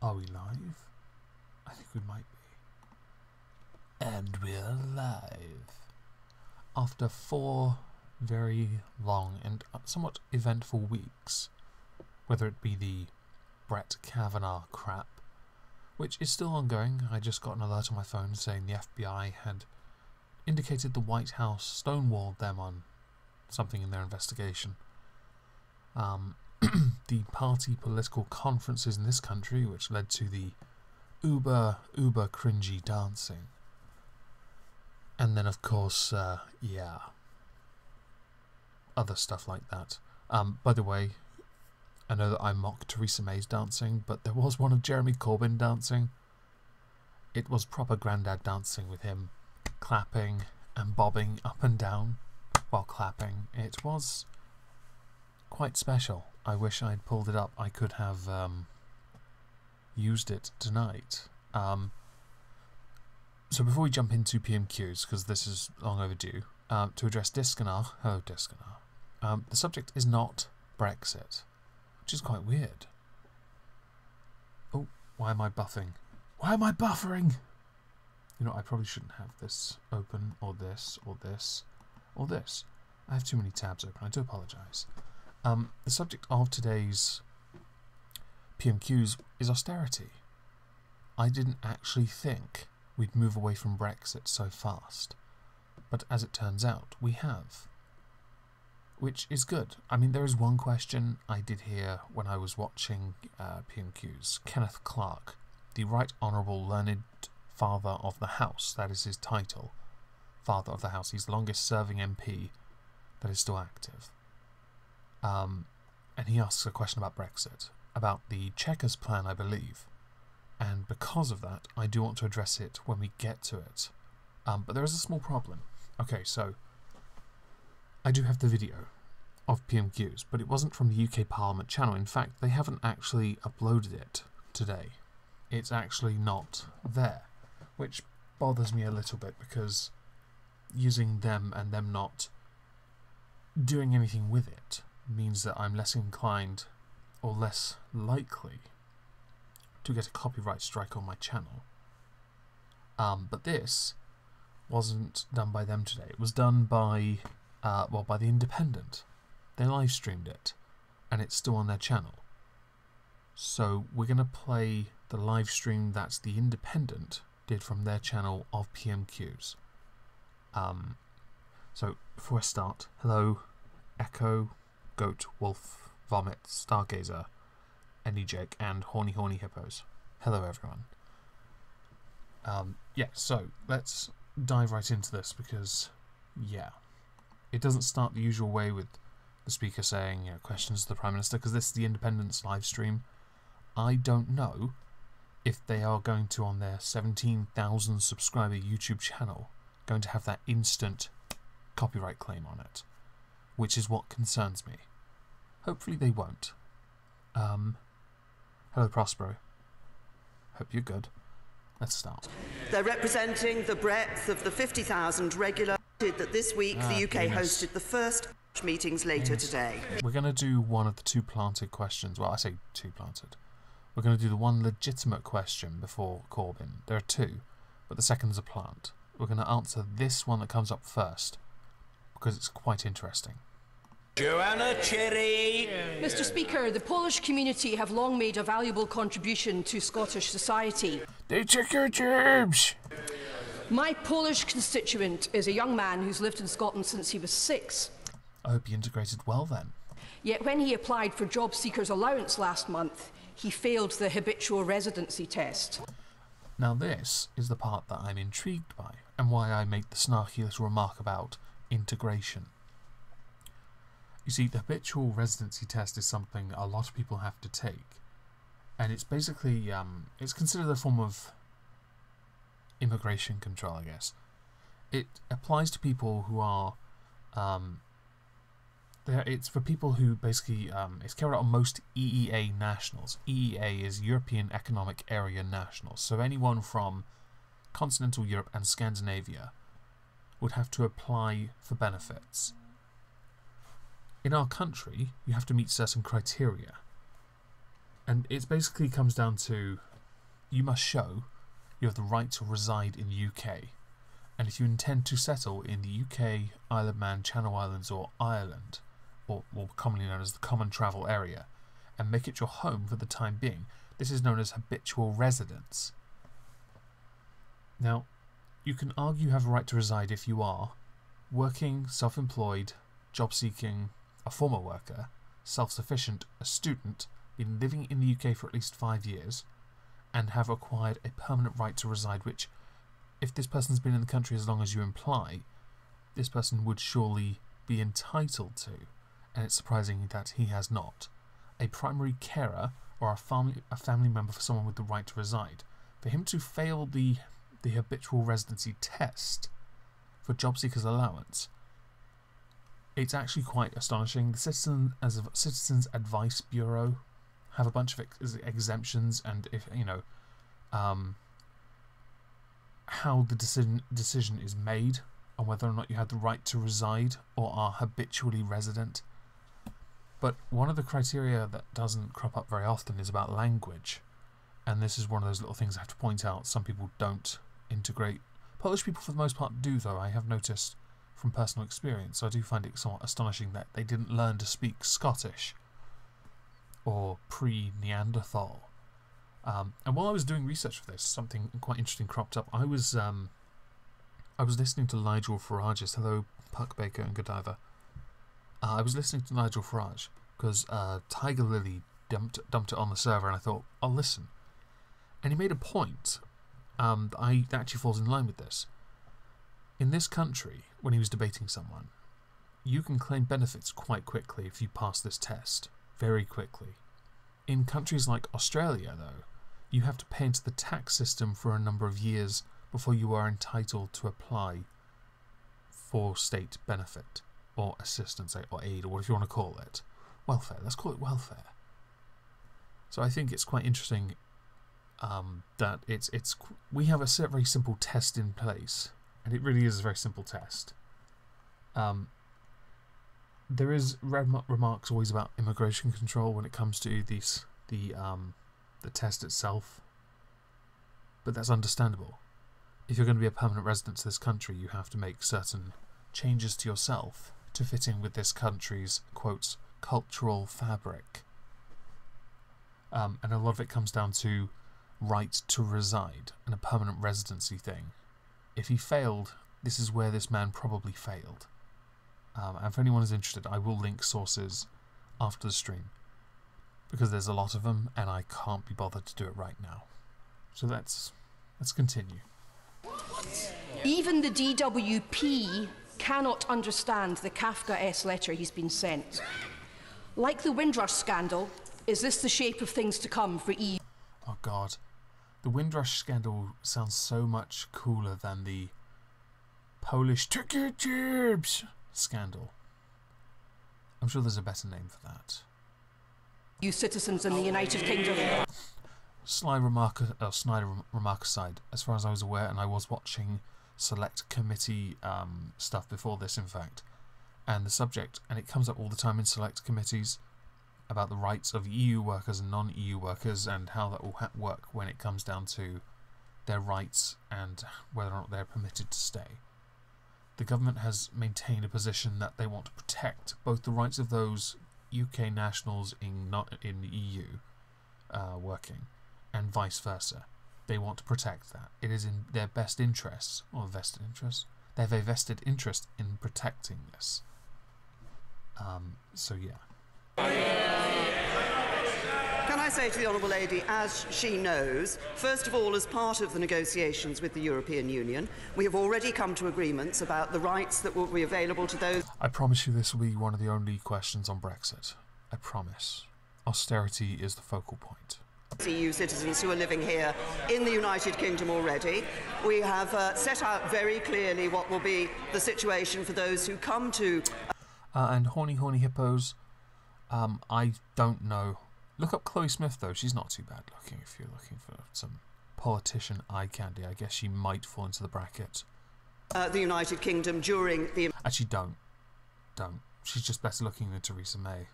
Are we live? I think we might be. And we're live. After 4 very long and somewhat eventful weeks, whether it be the Brett Kavanaugh crap, which is still ongoing. I just got an alert on my phone saying the FBI had indicated the White House stonewalled them on something in their investigation. The party political conferences in this country, which led to the uber cringy dancing. And then, of course, other stuff like that. By the way, I know that I mock Theresa May's dancing, but there was one of Jeremy Corbyn dancing. It was proper grandad dancing with him clapping and bobbing up and down while clapping. It was quite special. I wish I'd pulled it up. I could have used it tonight. So before we jump into PMQs, because this is long overdue, to address Discanar, hello Discanar, the subject is not Brexit, which is quite weird. Oh, why am I buffing? Why am I buffering? You know, I probably shouldn't have this open, or this, or this, or this. I have too many tabs open, I do apologise. The subject of today's PMQs is austerity. I didn't actually think we'd move away from Brexit so fast, but as it turns out, we have. Which is good. I mean, there is one question I did hear when I was watching PMQs. Kenneth Clark, the Right Honourable Learned Father of the House, that is his title. Father of the House. He's the longest serving MP that is still active. And he asks a question about Brexit, about the Chequers plan, I believe. And because of that, I do want to address it when we get to it. But there is a small problem. Okay, so I do have the video of PMQs, but it wasn't from the UK Parliament channel. In fact, they haven't actually uploaded it today. It's actually not there, which bothers me a little bit because using them and them not doing anything with it means that I'm less inclined or less likely to get a copyright strike on my channel. But this wasn't done by them today. It was done by, by The Independent. They live streamed it, and it's still on their channel. So we're going to play the live stream that The Independent did from their channel of PMQs. So before I start, hello, Echo, Goat, Wolf, Vomit, Stargazer, Any Jake, and Horny Hippos. Hello, everyone. So let's dive right into this because, it doesn't start the usual way with the speaker saying, questions to the Prime Minister, because this is the Independent's live stream. I don't know if they are going to, on their 17,000 subscriber YouTube channel, going to have that instant copyright claim on it, which is what concerns me. Hopefully they won't. Hello, Prospero. Hope you're good. Let's start. They're representing the breadth of the 50,000 regular. That this week the UK hosted the first meetings later today. We're going to do one of the 2 planted questions. Well, I say 2 planted. We're going to do the one legitimate question before Corbyn. There are 2, but the second's a plant. We're going to answer this one that comes up first because it's quite interesting. Joanna Cherry. Mr. Speaker, the Polish community have long made a valuable contribution to Scottish society. They took your jobs! My Polish constituent is a young man who's lived in Scotland since he was 6. I hope he integrated well then. Yet when he applied for job seekers allowance last month, he failed the habitual residency test. Now this is the part that I'm intrigued by, and why I make the snarky little remark about integration. You see, the habitual residency test is something a lot of people have to take, and it's basically, it's considered a form of immigration control, I guess. It applies to people who are, it's for people who basically, it's carried out on most EEA nationals. EEA is European Economic Area nationals, so anyone from continental Europe and Scandinavia would have to apply for benefits. In our country, you have to meet certain criteria, and it basically comes down to you must show you have the right to reside in the UK. And if you intend to settle in the UK, Isle of Man, Channel Islands or Ireland, or more commonly known as the Common Travel Area, and make it your home for the time being, this is known as habitual residence. Now, you can argue you have a right to reside if you are working, self-employed, job-seeking, a former worker, self-sufficient, a student, been living in the UK for at least 5 years, and have acquired a permanent right to reside, which, if this person's been in the country as long as you imply, this person would surely be entitled to, and it's surprising that he has not. A primary carer or a family member for someone with the right to reside. For him to fail the habitual residency test for job seekers allowance, it's actually quite astonishing. The Citizens Advice Bureau have a bunch of exemptions, and if you know how the decision is made on whether or not you have the right to reside or are habitually resident. But one of the criteria that doesn't crop up very often is about language, and this is one of those little things I have to point out. Some people don't integrate. Polish people, for the most part, do, though. I have noticed from personal experience. So I do find it somewhat astonishing that they didn't learn to speak Scottish or pre-Neanderthal. And while I was doing research for this, something quite interesting cropped up. I was listening to Nigel Farage's Hello, Puck Baker and Godiva. I was listening to Nigel Farage because Tiger Lily dumped it on the server, and I thought, I'll listen. And he made a point that actually falls in line with this. In this country, when he was debating someone, you can claim benefits quite quickly if you pass this test. Very quickly. In countries like Australia, though, you have to pay into the tax system for a number of years before you are entitled to apply for state benefit or assistance or aid, or whatever you want to call it. Welfare. Let's call it welfare. So I think it's quite interesting that we have a very simple test in place, and it really is a very simple test. There is remarks always about immigration control when it comes to the test itself, but that's understandable. If you're going to be a permanent resident of this country, you have to make certain changes to yourself to fit in with this country's, quotes, cultural fabric. And a lot of it comes down to right to reside and a permanent residency thing. If he failed, this is where this man probably failed. And for anyone who's interested, I will link sources after the stream, because there's a lot of them and I can't be bothered to do it right now. So let's continue. Even the DWP cannot understand the Kafka-esque letter he's been sent. Like the Windrush scandal, is this the shape of things to come for EU? Oh God, the Windrush scandal sounds so much cooler than the Polish ticket jibs scandal. I'm sure there's a better name for that. EU citizens in the United Kingdom. Snide remark aside, as far as I was aware, and I was watching select committee stuff before this, in fact, and the subject, and it comes up all the time in select committees, about the rights of EU workers and non-EU workers and how that will work when it comes down to their rights and whether or not they're permitted to stay. The government has maintained a position that they want to protect both the rights of those UK nationals in the EU working, and vice versa. They want to protect that. It is in their best interests, or vested interest. They have a vested interest in protecting this. So yeah. Can I say to the Honourable Lady, as she knows, first of all, as part of the negotiations with the European Union, we have already come to agreements about the rights that will be available to those... I promise you this will be one of the only questions on Brexit. I promise. Austerity is the focal point. EU citizens who are living here in the United Kingdom already. We have set out very clearly what will be the situation for those who come to... and horny hippos, I don't know. Look up Chloe Smith, though. She's not too bad looking if you're looking for some politician eye candy. I guess she might fall into the bracket. The United Kingdom during the... Actually, don't. She's just better looking than Theresa May.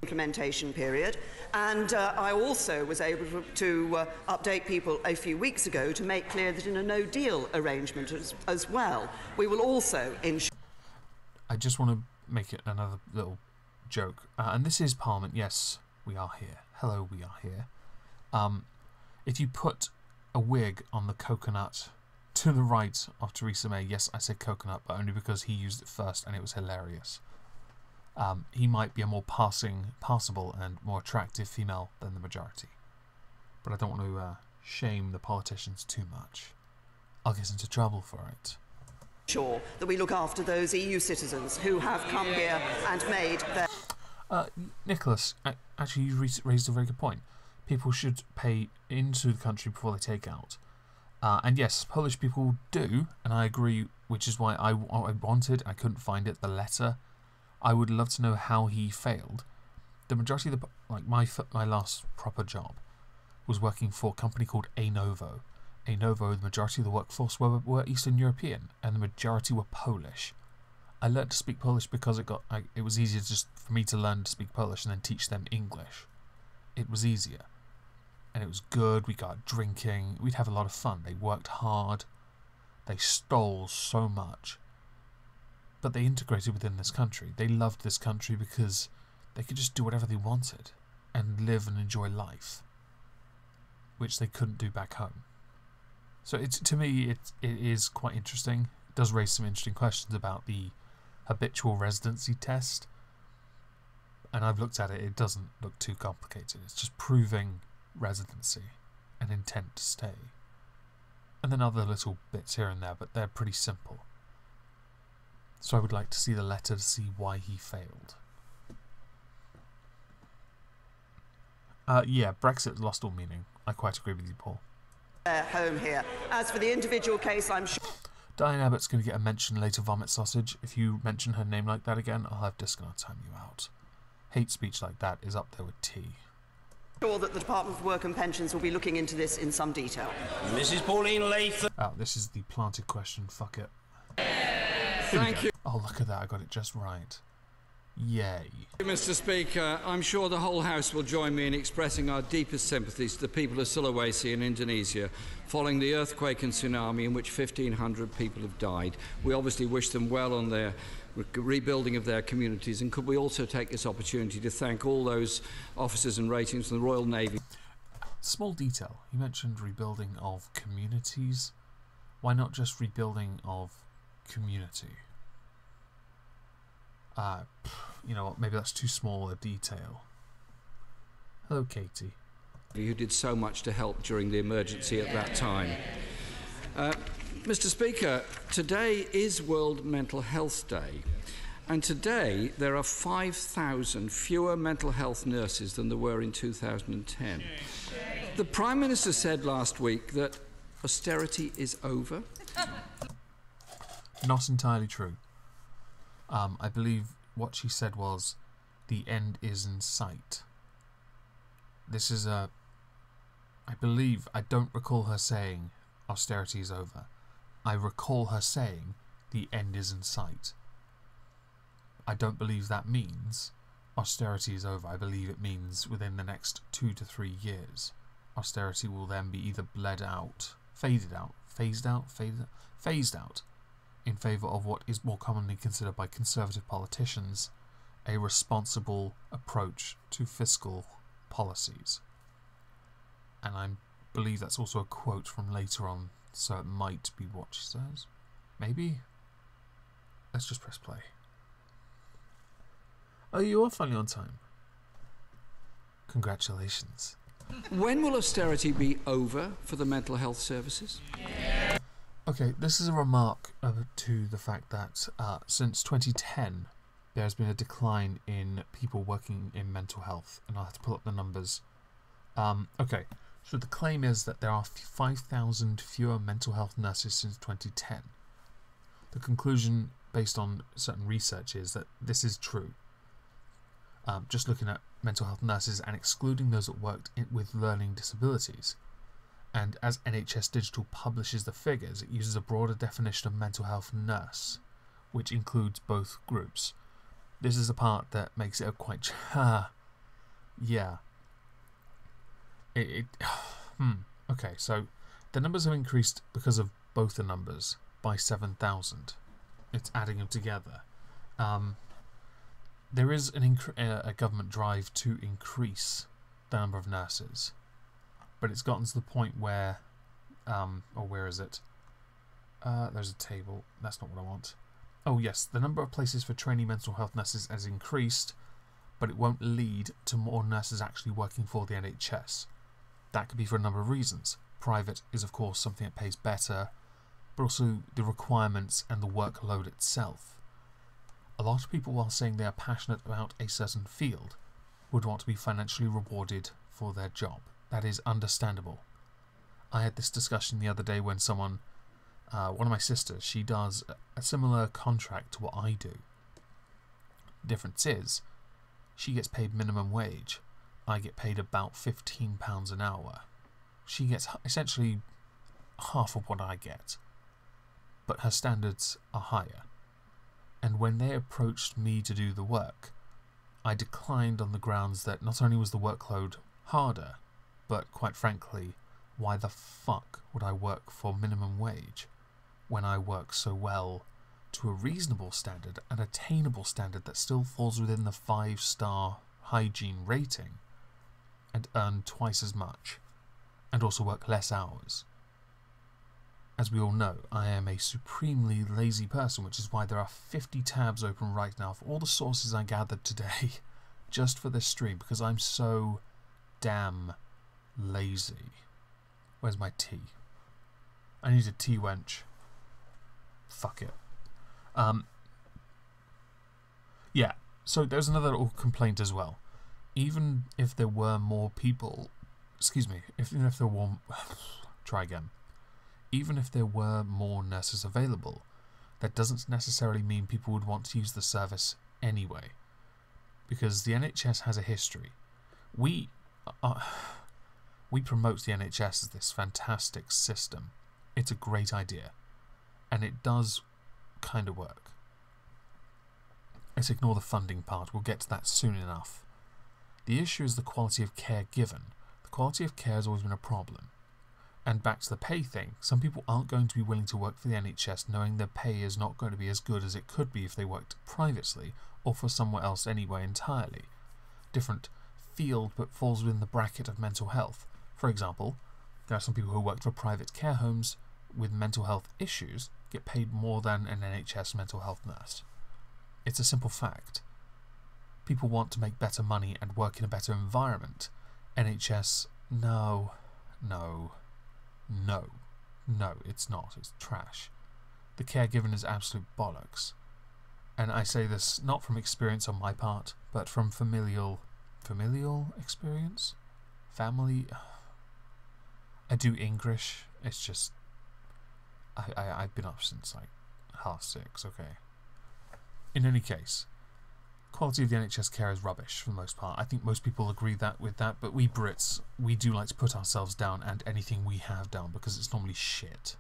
implementation period, and I also was able to update people a few weeks ago to make clear that in a no-deal arrangement as well, we will also ensure... I just want to make it another little joke, and this is Parliament. Yes, we are here. Hello, we are here. If you put a wig on the coconut to the right of Theresa May, yes, I said coconut, but only because he used it first and it was hilarious. He might be a more passable and more attractive female than the majority. But I don't want to shame the politicians too much. I'll get into trouble for it. Sure that we look after those EU citizens who have come here and made their... Nicholas, actually you raised a very good point. People should pay into the country before they take out. And yes, Polish people do, and I agree, which is why I wanted, I couldn't find it, the letter. I would love to know how he failed. The majority of the... Like, my last proper job was working for a company called Novo. Novo, the majority of the workforce were Eastern European, and the majority were Polish. I learned to speak Polish because it was easier just for me to learn to speak Polish and then teach them English. It was easier. And it was good, we got drinking, we'd have a lot of fun. They worked hard, they stole so much. But they integrated within this country. They loved this country because they could just do whatever they wanted and live and enjoy life, which they couldn't do back home. So to me, it is quite interesting. It does raise some interesting questions about the habitual residency test. And I've looked at it, it doesn't look too complicated. It's just proving residency and intent to stay. And then other little bits here and there, but they're pretty simple. So I would like to see the letter to see why he failed. Yeah, Brexit lost all meaning. I quite agree with you, Paul. Home here. As for the individual case, I'm sure... Diane Abbott's going to get a mention later, Vomit Sausage. If you mention her name like that again, I'll have Disconnect time you out. Hate speech like that is up there with tea. Sure that the Department for Work and Pensions will be looking into this in some detail. Mrs. Pauline Latham. Oh, this is the planted question. Fuck it. Thank you. Oh, look at that. I got it just right. Yay. Mr. Speaker, I'm sure the whole House will join me in expressing our deepest sympathies to the people of Sulawesi in Indonesia following the earthquake and tsunami in which 1,500 people have died. We obviously wish them well on their rebuilding of their communities, and could we also take this opportunity to thank all those officers and ratings from the Royal Navy. Small detail. You mentioned rebuilding of communities. Why not just rebuilding of community? You know what, maybe that's too small a detail. Hello, Katie. Who did so much to help during the emergency at that time. Mr. Speaker, today is World Mental Health Day, and today there are 5,000 fewer mental health nurses than there were in 2010. The Prime Minister said last week that austerity is over. Not entirely true. I believe what she said was, the end is in sight. This is I don't recall her saying, austerity is over. I recall her saying, the end is in sight. I don't believe that means austerity is over. I believe it means within the next 2 to 3 years, austerity will then be either phased out, in favour of what is more commonly considered by conservative politicians a responsible approach to fiscal policies. And I believe that's also a quote from later on, so it might be what she says. Maybe? Let's just press play. Oh, you are finally on time. Congratulations. When will austerity be over for the mental health services? Okay, this is a remark to the fact that since 2010 there has been a decline in people working in mental health, and I'll have to pull up the numbers. Okay, so the claim is that there are 5,000 fewer mental health nurses since 2010. The conclusion, based on certain research, is that this is true. Just looking at mental health nurses and excluding those that worked with learning disabilities. And as NHS Digital publishes the figures, it uses a broader definition of mental health nurse, which includes both groups. This is the part that makes it a quite Yeah. Okay, so the numbers have increased because of both the numbers by 7,000. It's adding them together. There is a government drive to increase the number of nurses, but it's gotten to the point where, or where is it? There's a table. That's not what I want. Oh yes, the number of places for trainee mental health nurses has increased, but it won't lead to more nurses actually working for the NHS. That could be for a number of reasons. Private is of course something that pays better, but also the requirements and the workload itself. A lot of people, while saying they are passionate about a certain field, would want to be financially rewarded for their job. That is understandable. I had this discussion the other day when someone, one of my sisters, she does a similar contract to what I do. The difference is, she gets paid minimum wage. I get paid about £15 an hour. She gets essentially half of what I get, but her standards are higher. And when they approached me to do the work, I declined on the grounds that not only was the workload harder, but quite frankly, why the fuck would I work for minimum wage when I work so well to a reasonable standard, an attainable standard that still falls within the 5-star hygiene rating, and earn twice as much, and also work less hours? As we all know, I am a supremely lazy person, which is why there are 50 tabs open right now for all the sources I gathered today, just for this stream, because I'm so damn lazy. Where's my tea? I need a tea, wench. Fuck it. Yeah, so there's another little complaint as well. Even if there were more people, even if there were, try again. Even if there were more nurses available, that doesn't necessarily mean people would want to use the service anyway. Because the NHS has a history. We promote the NHS as this fantastic system. It's a great idea. And it does kind of work. Let's ignore the funding part. We'll get to that soon enough. The issue is the quality of care given. The quality of care has always been a problem. And back to the pay thing, some people aren't going to be willing to work for the NHS knowing their pay is not going to be as good as it could be if they worked privately or for somewhere else anyway entirely. Different field, but falls within the bracket of mental health. For example, there are some people who work for private care homes with mental health issues get paid more than an NHS mental health nurse. It's a simple fact. People want to make better money and work in a better environment. NHS, no, it's not. It's trash. The care given is absolute bollocks. And I say this not from experience on my part, but from familial experience? Family? I do English. It's just, I've been up since like 6:30, okay. In any case, quality of the NHS care is rubbish for the most part. I think most people agree with that, but we Brits, we do like to put ourselves down and anything we have down because it's normally shit.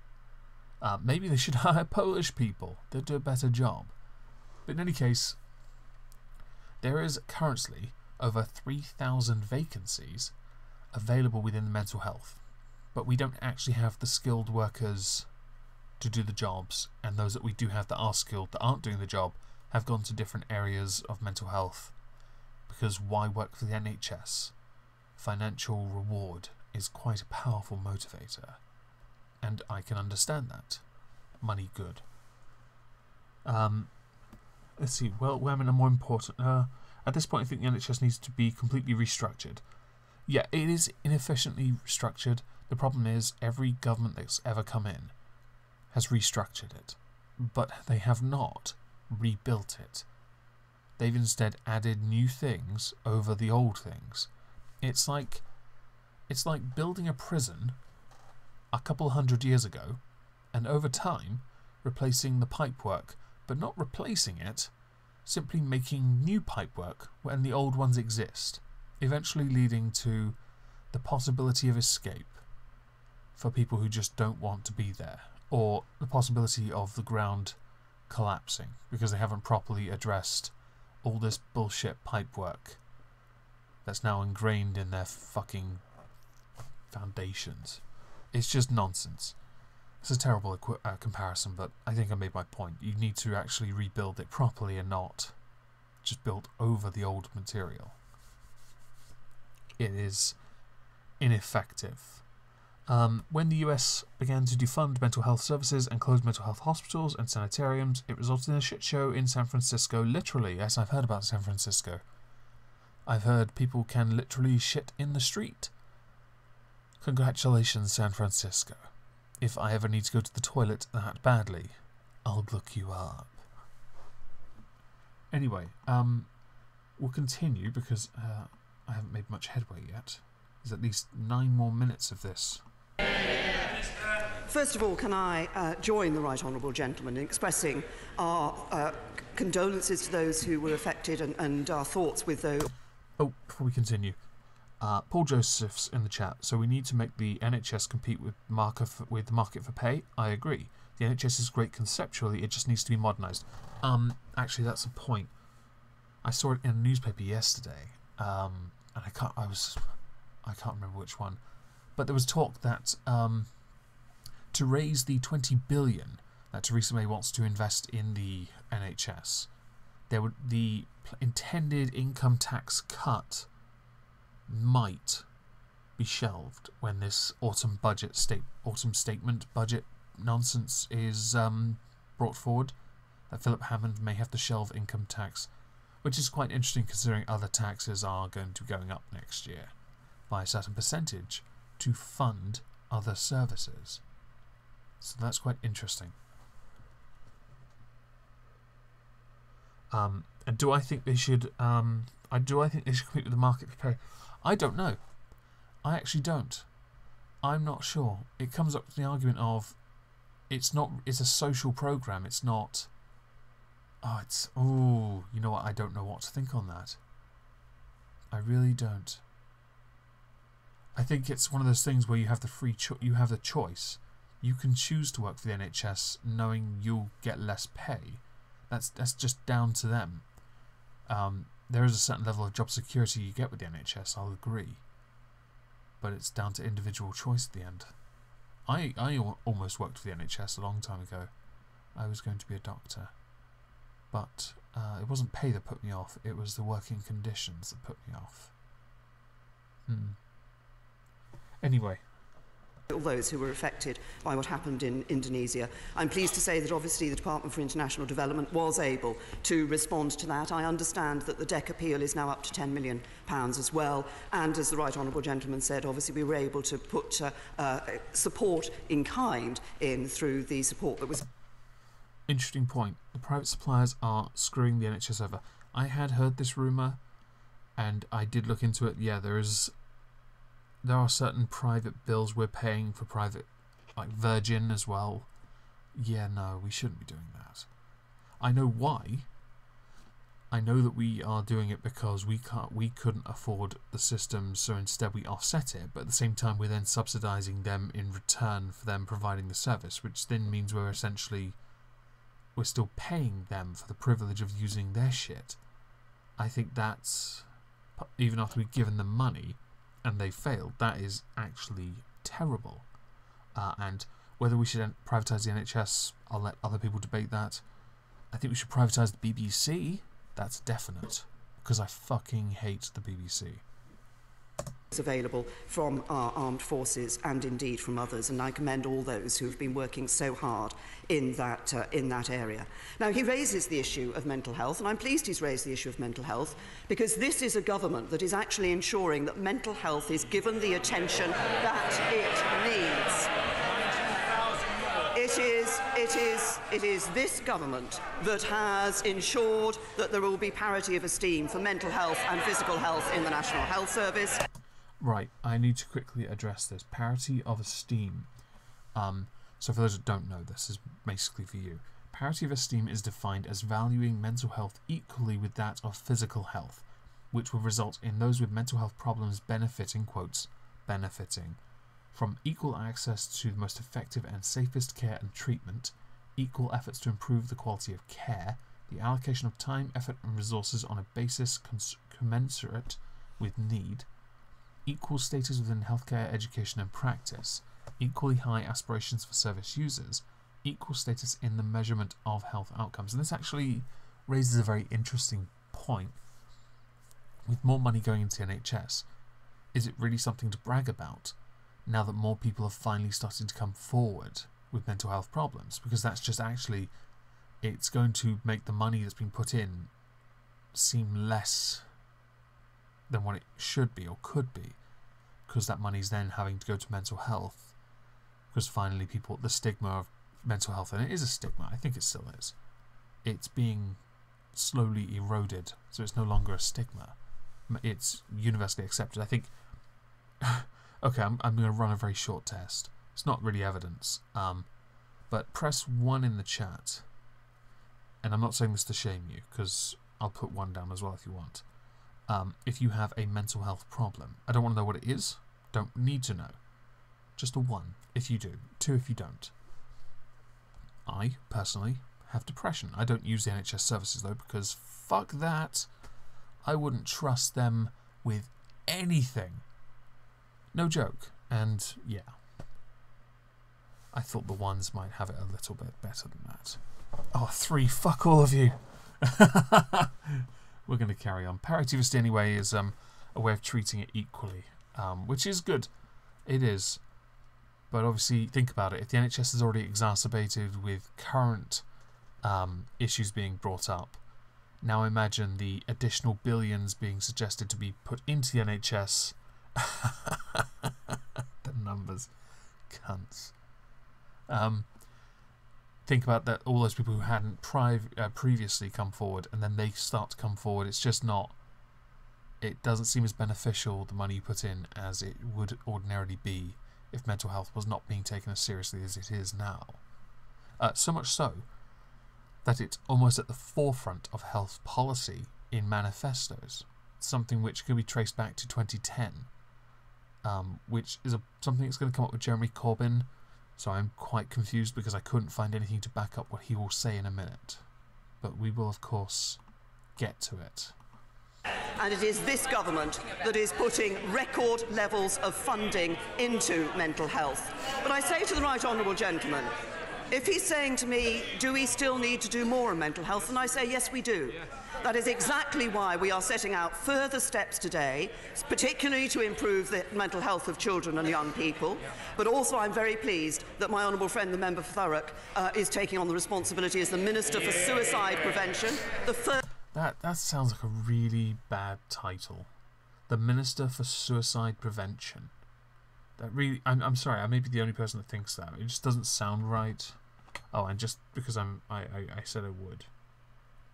Maybe they should hire Polish people. They'll do a better job. But in any case, there is currently over 3,000 vacancies available within the mental health, but we don't actually have the skilled workers to do the jobs, and those that we do have that are skilled that aren't doing the job have gone to different areas of mental health, because why work for the NHS? Financial reward is quite a powerful motivator, and I can understand that. Money good. Let's see, well, we're having a more important... at this point I think the NHS needs to be completely restructured. Yeah, it is inefficiently structured. The problem is every government that's ever come in has restructured it, but they have not rebuilt it. They've instead added new things over the old things. It's like building a prison a couple 100 years ago, and over time replacing the pipework, but not replacing it, simply making new pipework when the old ones exist, eventually leading to the possibility of escape for people who just don't want to be there, or the possibility of the ground collapsing because they haven't properly addressed all this bullshit pipework that's now ingrained in their fucking foundations. It's just nonsense. It's a terrible comparison, but I think I made my point. You need to actually rebuild it properly and not just build over the old material. It is ineffective. When the US began to defund mental health services and close mental health hospitals and sanitariums, it resulted in a shit show in San Francisco. Literally, yes, I've heard about San Francisco. I've heard people can literally shit in the street. Congratulations, San Francisco. If I ever need to go to the toilet that badly, I'll look you up. Anyway, we'll continue because I haven't made much headway yet. There's at least 9 more minutes of this. First of all, can I join the Right Honourable Gentleman in expressing our condolences to those who were affected and our thoughts with those... Oh, before we continue, Paul Joseph's in the chat. So we need to make the NHS compete with the market for pay. I agree. The NHS is great conceptually. It just needs to be modernised. Actually, that's a point. I saw it in a newspaper yesterday, and I can't remember which one, but there was talk that to raise the 20 billion that Theresa May wants to invest in the NHS, the intended income tax cut might be shelved when this autumn statement budget nonsense is brought forward. That Philip Hammond may have to shelve income tax, which is quite interesting considering other taxes are going to be going up next year by a certain percentage to fund other services. So that's quite interesting. And do I think they should? Do I think they should compete with the market for pay? I don't know. I actually don't. I'm not sure. It comes up to the argument of it's a social program. It's not. You know what? I don't know what to think on that. I really don't. I think it's one of those things where you have you have the choice. You can choose to work for the NHS knowing you'll get less pay. That's just down to them. There is a certain level of job security you get with the NHS, I'll agree. But it's down to individual choice at the end. I almost worked for the NHS a long time ago. I was going to be a doctor. But it wasn't pay that put me off, it was the working conditions that put me off. Anyway. All those who were affected by what happened in Indonesia. I'm pleased to say that obviously the Department for International Development was able to respond to that. I understand that the DEC appeal is now up to £10 million as well, and as the Right Honourable Gentleman said, obviously we were able to put support in kind in through the support that was... Interesting point. The private suppliers are screwing the NHS over. I had heard this rumour, and I did look into it. Yeah, there are certain private bills we're paying for private, like Virgin as well. Yeah, no, we shouldn't be doing that. I know why. I know that we are doing it because we couldn't afford the system, so instead we offset it, but at the same time we're then subsidising them in return for them providing the service, which then means we're still paying them for the privilege of using their shit. I think that's, even after we've given them money and they failed, that is actually terrible. And whether we should privatise the NHS, I'll let other people debate that. I think we should privatise the BBC. That's definite, because I fucking hate the BBC. Available from our armed forces and indeed from others, and I commend all those who have been working so hard in that area. Now, he raises the issue of mental health, and I'm pleased he's raised the issue of mental health, because this is a government that is actually ensuring that mental health is given the attention that it needs. It is this government that has ensured that there will be parity of esteem for mental health and physical health in the National Health Service. Right, I need to quickly address this. Parity of esteem. So for those that don't know, this is basically for you. Parity of esteem is defined as valuing mental health equally with that of physical health, which will result in those with mental health problems benefiting, quotes, benefiting from equal access to the most effective and safest care and treatment, equal efforts to improve the quality of care, the allocation of time, effort and resources on a basis commensurate with need, equal status within healthcare, education and practice, equally high aspirations for service users, equal status in the measurement of health outcomes. And this actually raises a very interesting point. With more money going into the NHS, is it really something to brag about now that more people are finally starting to come forward with mental health problems? Because that's just actually, it's going to make the money that's been put in seem less than what it should be or could be, because that money's then having to go to mental health, because finally people, the stigma of mental health, and it is a stigma, I think it still is, it's being slowly eroded, so it's no longer a stigma. It's universally accepted. I think okay, I'm going to run a very short test. It's not really evidence, but press 1 in the chat, and I'm not saying this to shame you, because I'll put 1 down as well if you want. If you have a mental health problem, I don't want to know what it is, don't need to know, just a 1 if you do, 2 if you don't. I personally have depression. I don't use the NHS services though, because fuck that, I wouldn't trust them with anything. No joke. And yeah, I thought the 1s might have it a little bit better than that. Oh, 3, fuck all of you. We're going to carry on. Parativist anyway is a way of treating it equally, which is good. It is. But obviously, think about it. If the NHS is already exacerbated with current issues being brought up, now imagine the additional billions being suggested to be put into the NHS. The numbers. Cunts. Think about that. All those people who hadn't previously come forward, and then they start to come forward. It's just not... It doesn't seem as beneficial, the money you put in, as it would ordinarily be if mental health was not being taken as seriously as it is now. So much so that it's almost at the forefront of health policy in manifestos, something which can be traced back to 2010, which is something that's going to come up with Jeremy Corbyn, so I'm quite confused because I couldn't find anything to back up what he will say in a minute. But we will, of course, get to it. And it is this government that is putting record levels of funding into mental health. But I say to the right honourable gentleman, if he's saying to me, do we still need to do more on mental health? And I say, yes, we do. That is exactly why we are setting out further steps today, particularly to improve the mental health of children and young people. But also I'm very pleased that my honourable friend, the member for Thurrock, is taking on the responsibility as the Minister for Suicide Prevention. That sounds like a really bad title. The Minister for Suicide Prevention. That really... I'm sorry, I may be the only person that thinks that. It just doesn't sound right. Oh, and just because I said I would.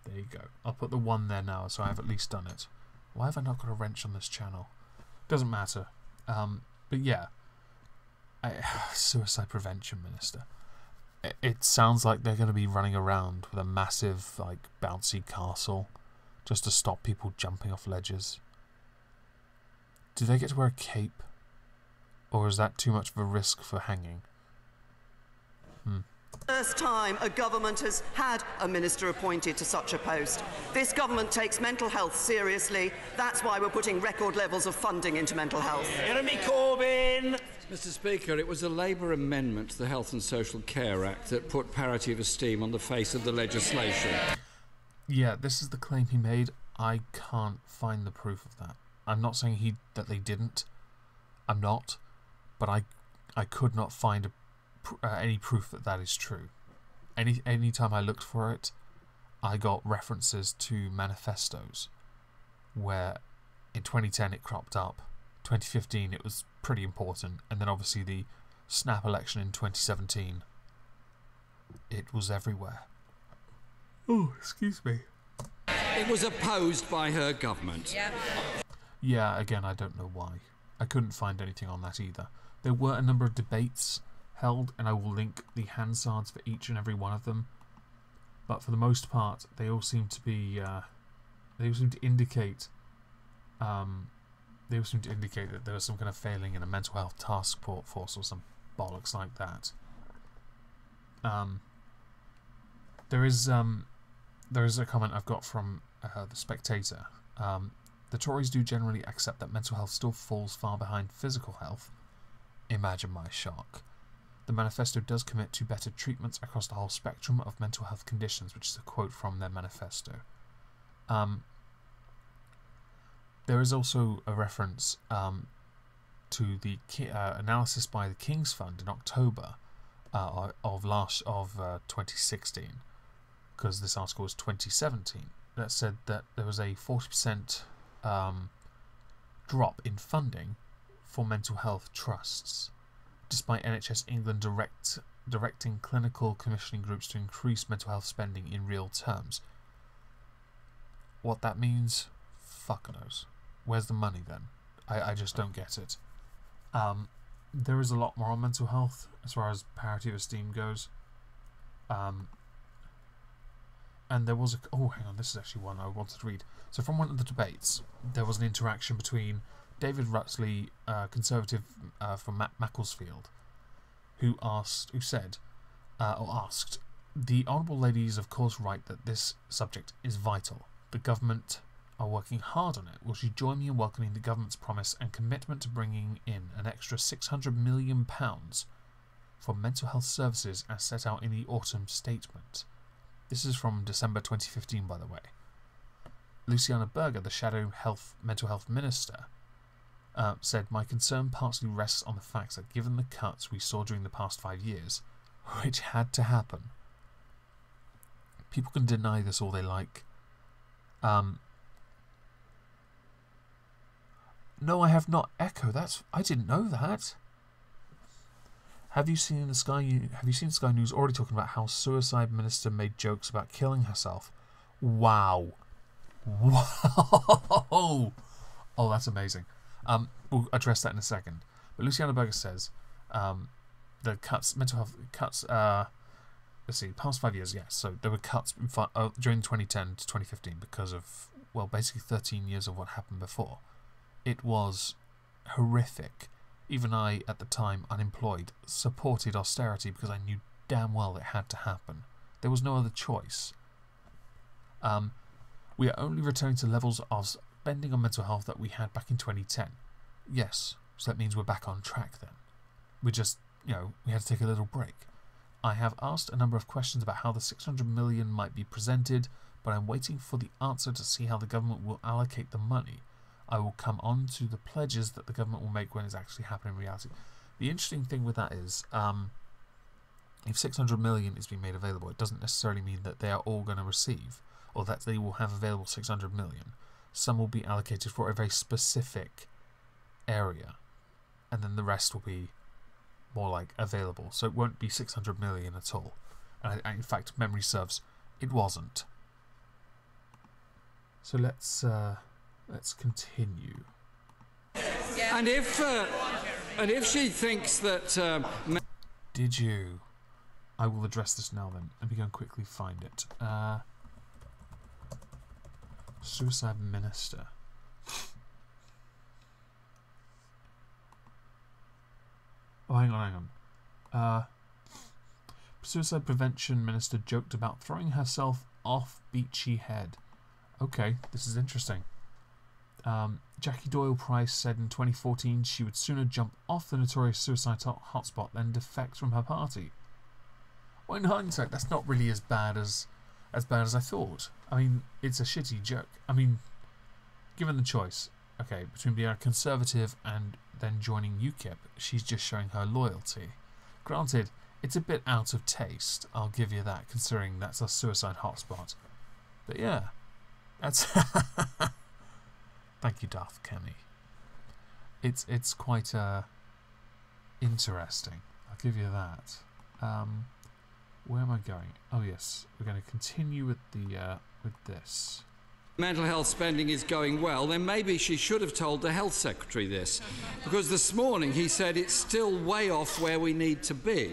There you go. I'll put the 1 there now, so I've at least done it. Why have I not got a wrench on this channel? Doesn't matter. But yeah. Suicide Prevention Minister. It sounds like they're going to be running around with a massive, like, bouncy castle just to stop people jumping off ledges. Do they get to wear a cape? Or is that too much of a risk for hanging? First time a government has had a minister appointed to such a post. This government takes mental health seriously. That's why we're putting record levels of funding into mental health. Jeremy Corbyn! Mr. Speaker, it was a Labour amendment to the Health and Social Care Act that put parity of esteem on the face of the legislation. Yeah, this is the claim he made. I can't find the proof of that. I'm not saying that they didn't. I'm not. But I could not find any proof that that is true. Any time I looked for it, I got references to manifestos where in 2010 it cropped up, 2015 it was pretty important, and then obviously the snap election in 2017, it was everywhere. Oh, excuse me. It was opposed by her government. Yeah, again, I don't know why. I couldn't find anything on that either. There were a number of debates held, and I will link the Hansards for each and every one of them. But for the most part, they all seem to be. They all seem to indicate. They all seem to indicate that there was some kind of failing in a mental health task force or some bollocks like that. There is a comment I've got from the Spectator. The Tories do generally accept that mental health still falls far behind physical health. Imagine my shock. The manifesto does commit to better treatments across the whole spectrum of mental health conditions, which is a quote from their manifesto. There is also a reference to the analysis by the King's Fund in October of 2016, because this article was 2017, that said that there was a 40% drop in funding for mental health trusts, despite NHS England directing clinical commissioning groups to increase mental health spending in real terms. What that means, fuck knows. Where's the money then? I just don't get it. There is a lot more on mental health as far as parity of esteem goes. And there was oh, hang on, this is actually one I wanted to read. So from one of the debates, there was an interaction between David Rutsley, Conservative from Macclesfield, who asked, the Honourable Lady is of course right that this subject is vital. The government are working hard on it. Will she join me in welcoming the government's promise and commitment to bringing in an extra £600 million for mental health services as set out in the autumn statement? This is from December 2015, by the way. Luciana Berger, the shadow mental health minister, said, "My concern partly rests on the fact that given the cuts we saw during the past 5 years, which had to happen, people can deny this all they like. No, I have not. Echo. I didn't know that. Have you seen Sky News already talking about how suicide minister made jokes about killing herself? Wow. Whoa. Oh, that's amazing. We'll address that in a second. But Luciana Berger says the cuts, mental health cuts. Let's see, past 5 years, yes. So there were cuts during 2010 to 2015 because of, well, basically 13 years of what happened before. It was horrific. Even I, at the time, unemployed, supported austerity because I knew damn well it had to happen. There was no other choice. We are only returning to levels of spending on mental health that we had back in 2010. Yes, so that means we're back on track then. We just, we had to take a little break. I have asked a number of questions about how the 600 million might be presented, but I'm waiting for the answer to see how the government will allocate the money. I will come on to the pledges that the government will make when it's actually happening in reality. The interesting thing with that is, if 600 million is being made available, it doesn't necessarily mean that they are all going to receive, or that they will have available 600 million. Some will be allocated for a very specific area, and then the rest will be more like available. So it won't be 600 million at all. And in fact, memory serves, it wasn't. So let's continue. And if she thinks that did you? I will address this now then. Let me go and quickly find it. Suicide minister. Oh, hang on. Suicide prevention minister joked about throwing herself off Beachy Head. Okay, this is interesting. Jackie Doyle Price said in 2014 she would sooner jump off the notorious suicide hotspot than defect from her party. Well, in hindsight, that's not really as bad as I thought. I mean, it's a shitty joke. I mean, given the choice, okay, between being a Conservative and then joining UKIP, she's just showing her loyalty. Granted, it's a bit out of taste, I'll give you that, considering that's a suicide hotspot. But yeah, that's... Thank you, Darth Kemi. It's quite interesting. I'll give you that. Where am I going? Oh yes, we're going to continue with this. Mental health spending is going well, then maybe she should have told the Health Secretary this. Because this morning he said it's still way off where we need to be.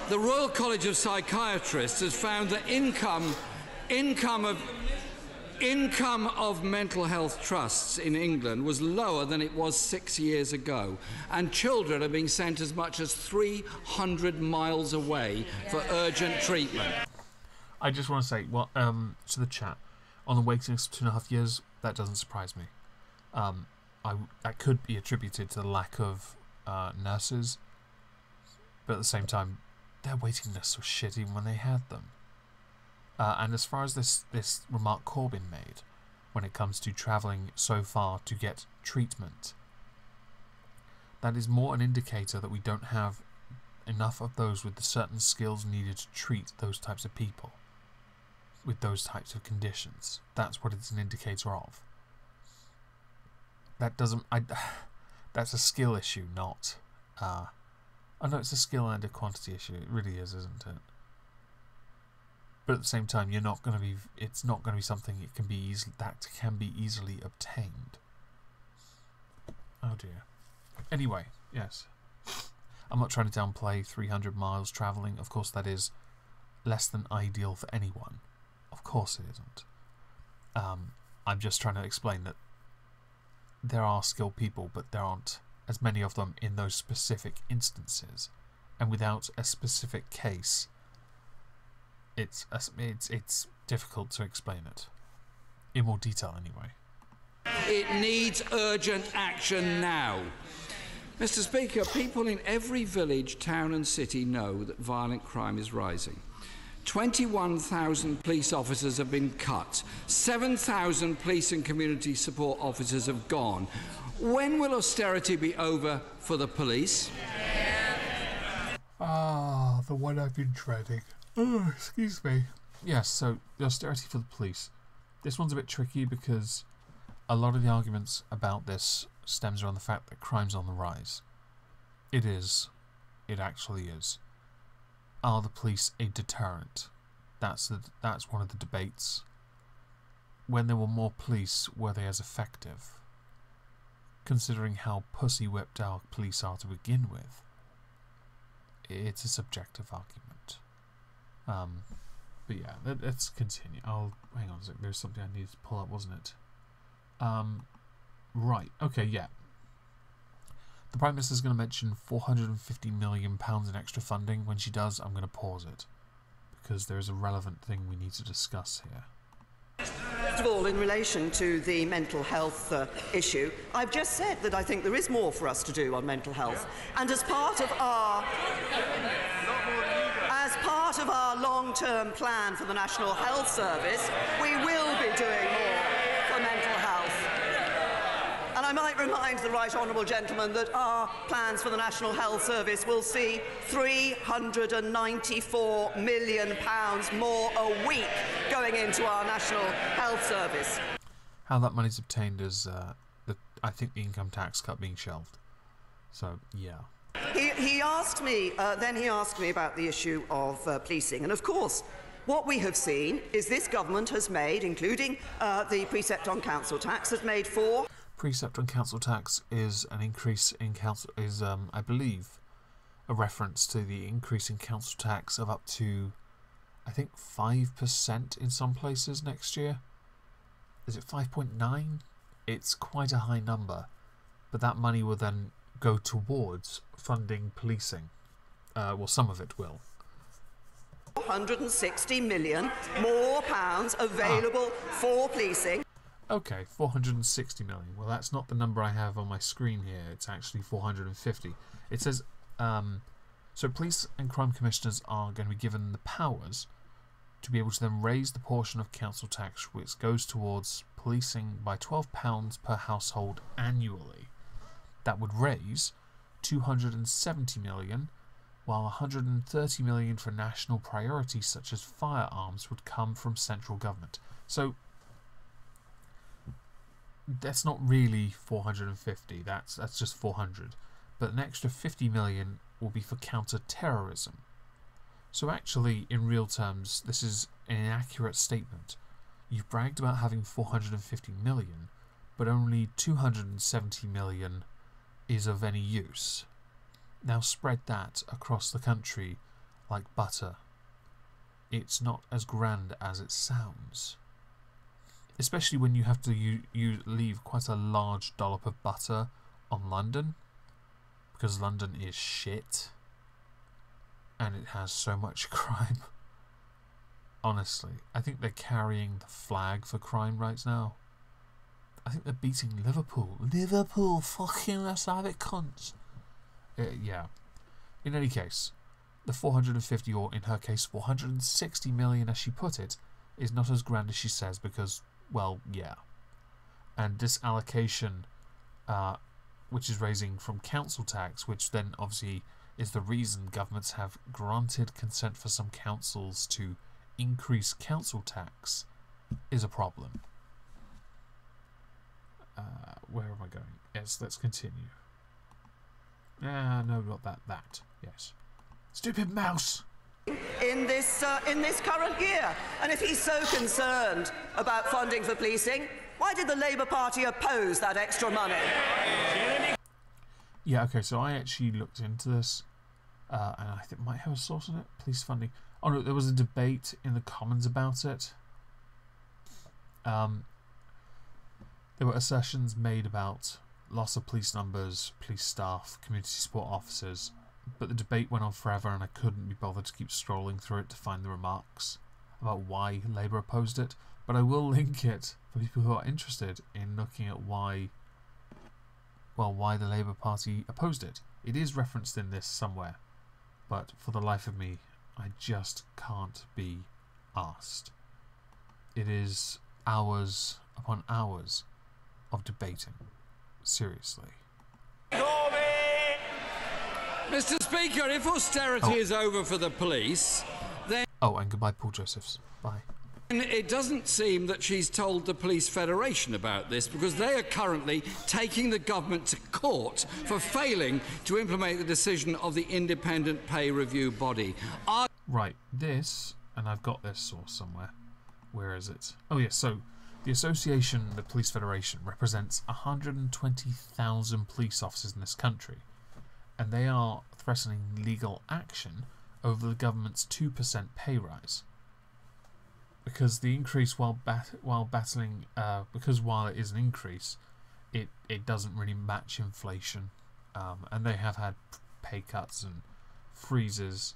The Royal College of Psychiatrists has found that income of mental health trusts in England was lower than it was 6 years ago, and children are being sent as much as 300 miles away for urgent treatment. I just want to say, well, to the chat, on the waiting list of 2.5 years, that doesn't surprise me. That could be attributed to the lack of nurses, but at the same time, their waiting lists were shit even when they had them. And as far as this remark Corbyn made, when it comes to travelling so far to get treatment, that is more an indicator that we don't have enough of those with the certain skills needed to treat those types of people with those types of conditions. That's what it's an indicator of. That doesn't... that's a skill issue, not... I know it's a skill and a quantity issue. It really is, isn't it? But at the same time, you're not going to be... It's not going to be something that can be easily obtained. Oh dear. Anyway, yes. I'm not trying to downplay 300 miles travelling. Of course, that is less than ideal for anyone. Of course it isn't. I'm just trying to explain that there are skilled people, but there aren't as many of them in those specific instances. And without a specific case, it's difficult to explain it. In more detail, anyway. It needs urgent action now. Mr. Speaker, people in every village, town and city know that violent crime is rising. 21,000 police officers have been cut. 7,000 police and community support officers have gone. When will austerity be over for the police? Ah, the one I've been dreading. Oh, excuse me. Yes, so the austerity for the police. This one's a bit tricky because a lot of the arguments about this stems around the fact that crime's on the rise. It is. It actually is. Are the police a deterrent? That's one of the debates. When there were more police, were they as effective? Considering how pussy-whipped our police are to begin with, it's a subjective argument. But yeah, let's continue. Hang on a sec. There's something I needed to pull up, wasn't it? Right. Okay. Yeah. The Prime Minister's going to mention £450 million in extra funding. When she does, I'm going to pause it because there is a relevant thing we need to discuss here. First of all, in relation to the mental health issue, I've just said that I think there is more for us to do on mental health. And as part of our long-term plan for the National Health Service, we will be doing more for mental health. And I might remind the Right Honourable Gentleman that our plans for the National Health Service will see £394 million more a week going into our National Health Service. How that money's obtained is, I think, the income tax cut being shelved. So, yeah. He asked me about the issue of policing, and of course, what we have seen is this government has made, including the precept on council tax, has made four. Precept on council tax is an increase in I believe, a reference to the increase in council tax of up to, I think, 5% in some places next year. Is it 5.9? It's quite a high number, but that money will then go towards funding policing. Well, some of it will. £460 million more pounds available for policing. Okay, 460 million. Well, that's not the number I have on my screen here. It's actually 450. It says, so police and crime commissioners are going to be given the powers to be able to then raise the portion of council tax which goes towards policing by £12 per household annually. That would raise 270 million, while 130 million for national priorities such as firearms would come from central government. So that's not really 450, that's just 400. But an extra 50 million will be for counter-terrorism. So actually, in real terms, this is an inaccurate statement. You've bragged about having 450 million, but only 270 million is of any use. Now spread that across the country like butter. It's not as grand as it sounds. Especially when you have to you leave quite a large dollop of butter on London, because London is shit and it has so much crime. Honestly, I think they're carrying the flag for crime right now. I think they're beating Liverpool. Liverpool, fucking let's have it, cunts. Yeah. In any case, the 450, or in her case 460 million as she put it, is not as grand as she says because, well, yeah. And this allocation, which is raising from council tax, which then obviously is the reason governments have granted consent for some councils to increase council tax, is a problem. Where am I going? Yes, let's continue. No, not that. Yes. Stupid mouse! In this current year. And if he's so concerned about funding for policing, why did the Labour Party oppose that extra money? Yeah, okay, so I actually looked into this, and I think it might have a source on it. Police funding. Oh no, there was a debate in the Commons about it. There were assertions made about loss of police numbers, police staff, community support officers, but the debate went on forever and I couldn't be bothered to keep scrolling through it to find the remarks about why Labour opposed it, but I will link it for people who are interested in looking at why the Labour Party opposed it. It is referenced in this somewhere, but for the life of me, I just can't be asked. It is hours upon hours of debating. Seriously. Mr. Speaker, if austerity is over for the police, then... Oh, and goodbye, Paul Josephs. Bye. It doesn't seem that she's told the Police Federation about this because they are currently taking the government to court for failing to implement the decision of the independent pay review body. Right, this, and I've got this source somewhere. Where is it? Oh yes, so the association, the Police Federation, represents 120,000 police officers in this country, and they are threatening legal action over the government's 2% pay rise. Because the increase, while battling, because while it is an increase, it doesn't really match inflation, and they have had pay cuts and freezes.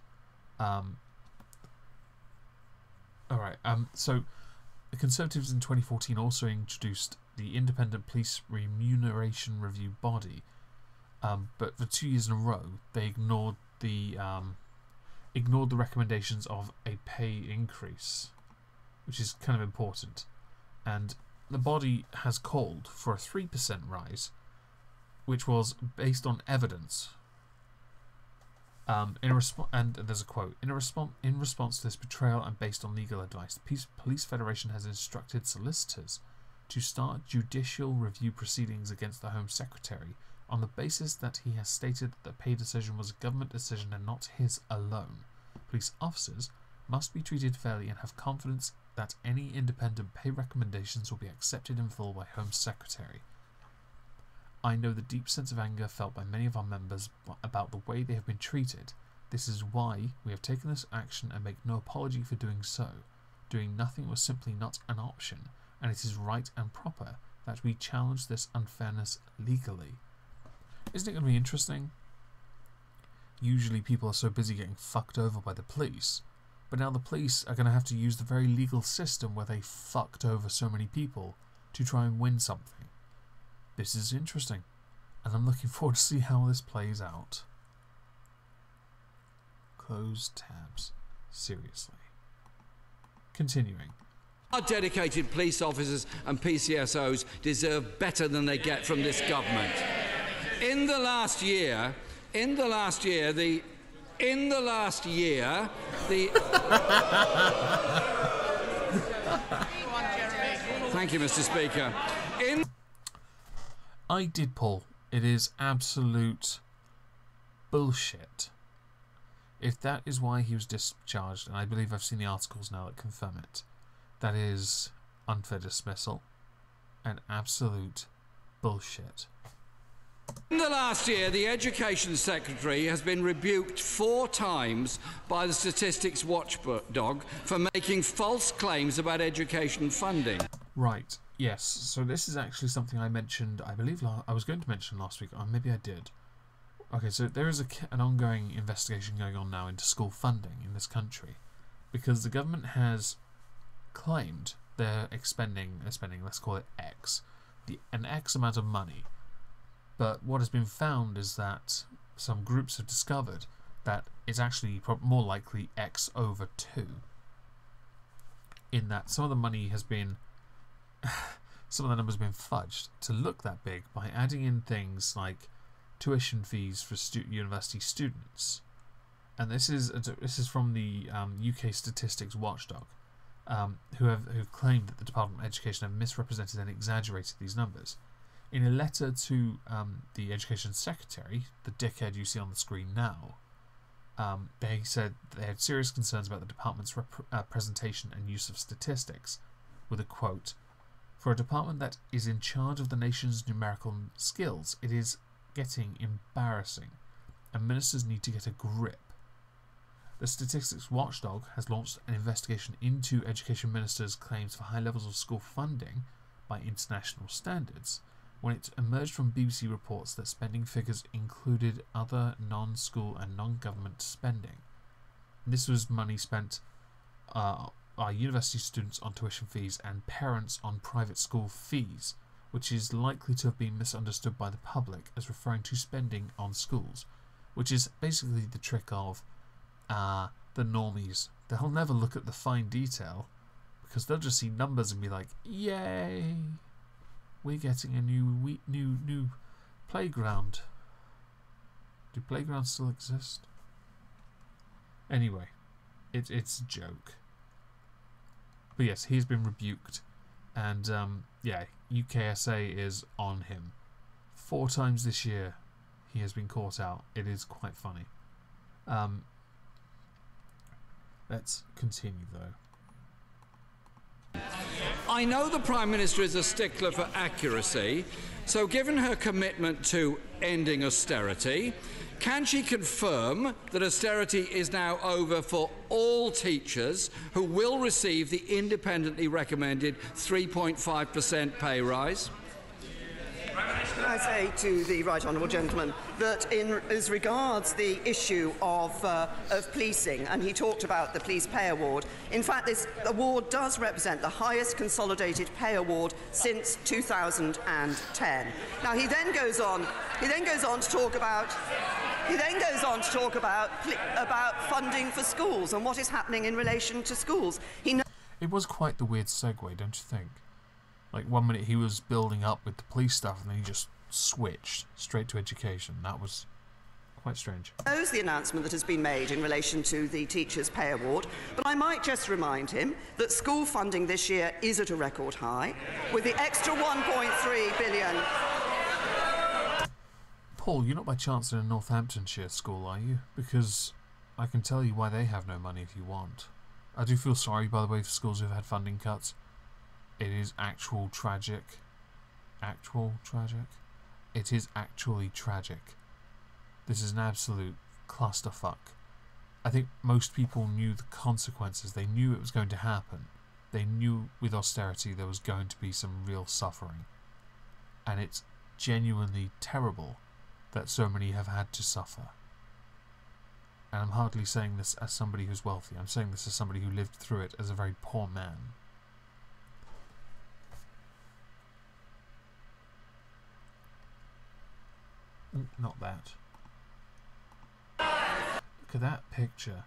Alright, so the Conservatives in 2014 also introduced the Independent Police Remuneration Review Body, but for 2 years in a row they ignored the recommendations of a pay increase, which is kind of important. And the body has called for a 3% rise, which was based on evidence. And there's a quote: in response to this betrayal and based on legal advice, the Police Federation has instructed solicitors to start judicial review proceedings against the Home Secretary on the basis that he has stated that the pay decision was a government decision and not his alone. Police officers must be treated fairly and have confidence that any independent pay recommendations will be accepted in full by Home Secretary. I know the deep sense of anger felt by many of our members about the way they have been treated. This is why we have taken this action and make no apology for doing so. Doing nothing was simply not an option, and it is right and proper that we challenge this unfairness legally. Isn't it going to be interesting? Usually people are so busy getting fucked over by the police, but now the police are going to have to use the very legal system where they fucked over so many people to try and win something. This is interesting, and I'm looking forward to see how this plays out. Close tabs. Seriously. Continuing. Our dedicated police officers and PCSOs deserve better than they get from this government. In the last year, the Thank you, Mr. Speaker. I did, Paul. It is absolute bullshit. If that is why he was discharged, and I believe I've seen the articles now that confirm it, that is unfair dismissal and absolute bullshit. In the last year, the Education Secretary has been rebuked 4 times by the Statistics Watchdog for making false claims about education funding. Right, yes. So this is actually something I mentioned, I believe I was going to mention last week, or maybe I did. Okay, so there is an ongoing investigation going on now into school funding in this country, because the government has claimed they're spending, let's call it X, an X amount of money. But what has been found is that some groups have discovered that it's actually more likely X over 2. In that some of the money has been, some of the numbers have been fudged to look that big by adding in things like tuition fees for university students. And this is from the UK Statistics Watchdog, who've claimed that the Department of Education have misrepresented and exaggerated these numbers. In a letter to the Education Secretary, the dickhead you see on the screen now, they said they had serious concerns about the department's presentation and use of statistics, with a quote, "For a department that is in charge of the nation's numerical skills, it is getting embarrassing, and ministers need to get a grip." The Statistics Watchdog has launched an investigation into education ministers' claims for high levels of school funding by international standards, when it emerged from BBC reports that spending figures included other non-school and non-government spending. This was money spent by university students on tuition fees and parents on private school fees, which is likely to have been misunderstood by the public as referring to spending on schools, which is basically the trick of the normies. They'll never look at the fine detail because they'll just see numbers and be like, "Yay, we're getting a new playground." Do playgrounds still exist? Anyway, it's a joke. But yes, he's been rebuked, and yeah, UKSA is on him. 4 times this year, he has been caught out. It is quite funny. Let's continue though. I know the Prime Minister is a stickler for accuracy, so given her commitment to ending austerity, can she confirm that austerity is now over for all teachers who will receive the independently recommended 3.5% pay rise? I say to the right honourable gentleman that as regards the issue of policing, and he talked about the police pay award, in fact this award does represent the highest consolidated pay award since 2010. Now he then goes on to talk about about funding for schools and what is happening in relation to schools. It was quite the weird segue, don't you think? Like 1 minute he was building up with the police stuff and then he just switched straight to education. That was quite strange. Knows the announcement that has been made in relation to the Teachers' Pay Award, but I might just remind him that school funding this year is at a record high, with the extra 1.3 billion. Paul, you're not by chance in a Northamptonshire school, are you? Because I can tell you why they have no money if you want. I do feel sorry, by the way, for schools who've had funding cuts. It is actual tragic. Actual tragic? It is actually tragic. This is an absolute clusterfuck. I think most people knew the consequences. They knew it was going to happen. They knew with austerity there was going to be some real suffering. And it's genuinely terrible that so many have had to suffer. And I'm hardly saying this as somebody who's wealthy. I'm saying this as somebody who lived through it as a very poor man. Not that. Look at that picture.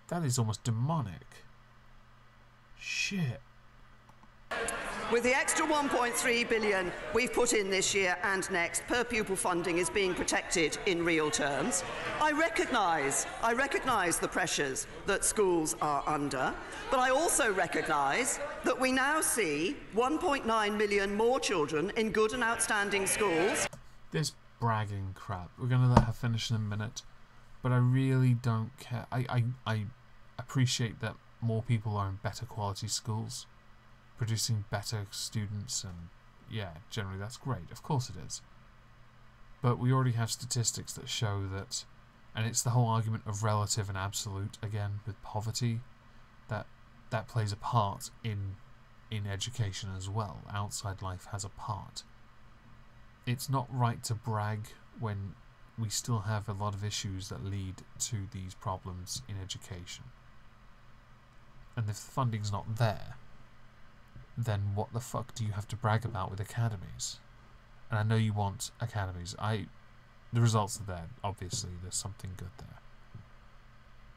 That is almost demonic. Shit. With the extra 1.3 billion we've put in this year and next, per pupil funding is being protected in real terms. I recognise the pressures that schools are under, but I also recognise that we now see 1.9 million more children in good and outstanding schools. This bragging crap. We're going to let her finish in a minute, but I really don't care. I appreciate that more people are in better quality schools, producing better students, and yeah, generally that's great. Of course it is. But we already have statistics that show that, and it's the whole argument of relative and absolute again with poverty, that plays a part in education as well. Outside life has a part. It's not right to brag when we still have a lot of issues that lead to these problems in education. And if the funding's not there, then what the fuck do you have to brag about with academies? And I know you want academies. The results are there. Obviously, there's something good there.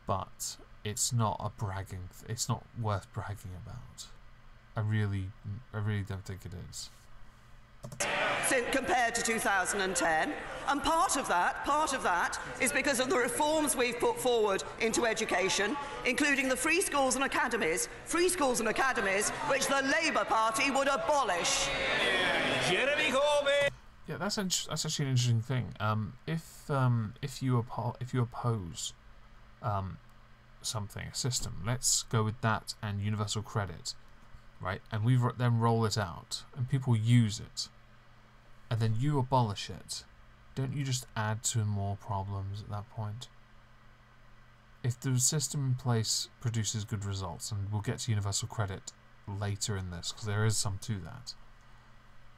But it's not a bragging. It's not worth bragging about. I really don't think it is. Compared to 2010, and part of that is because of the reforms we've put forward into education, including the free schools and academies, which the Labour Party would abolish. Jeremy Corbyn! Yeah, that's actually an interesting thing. If you oppose something, a system, let's go with that and universal credit, right? And we then roll it out, and people use it, and then you abolish it. Don't you just add to more problems at that point? If the system in place produces good results, and we'll get to universal credit later in this, because there is some to that.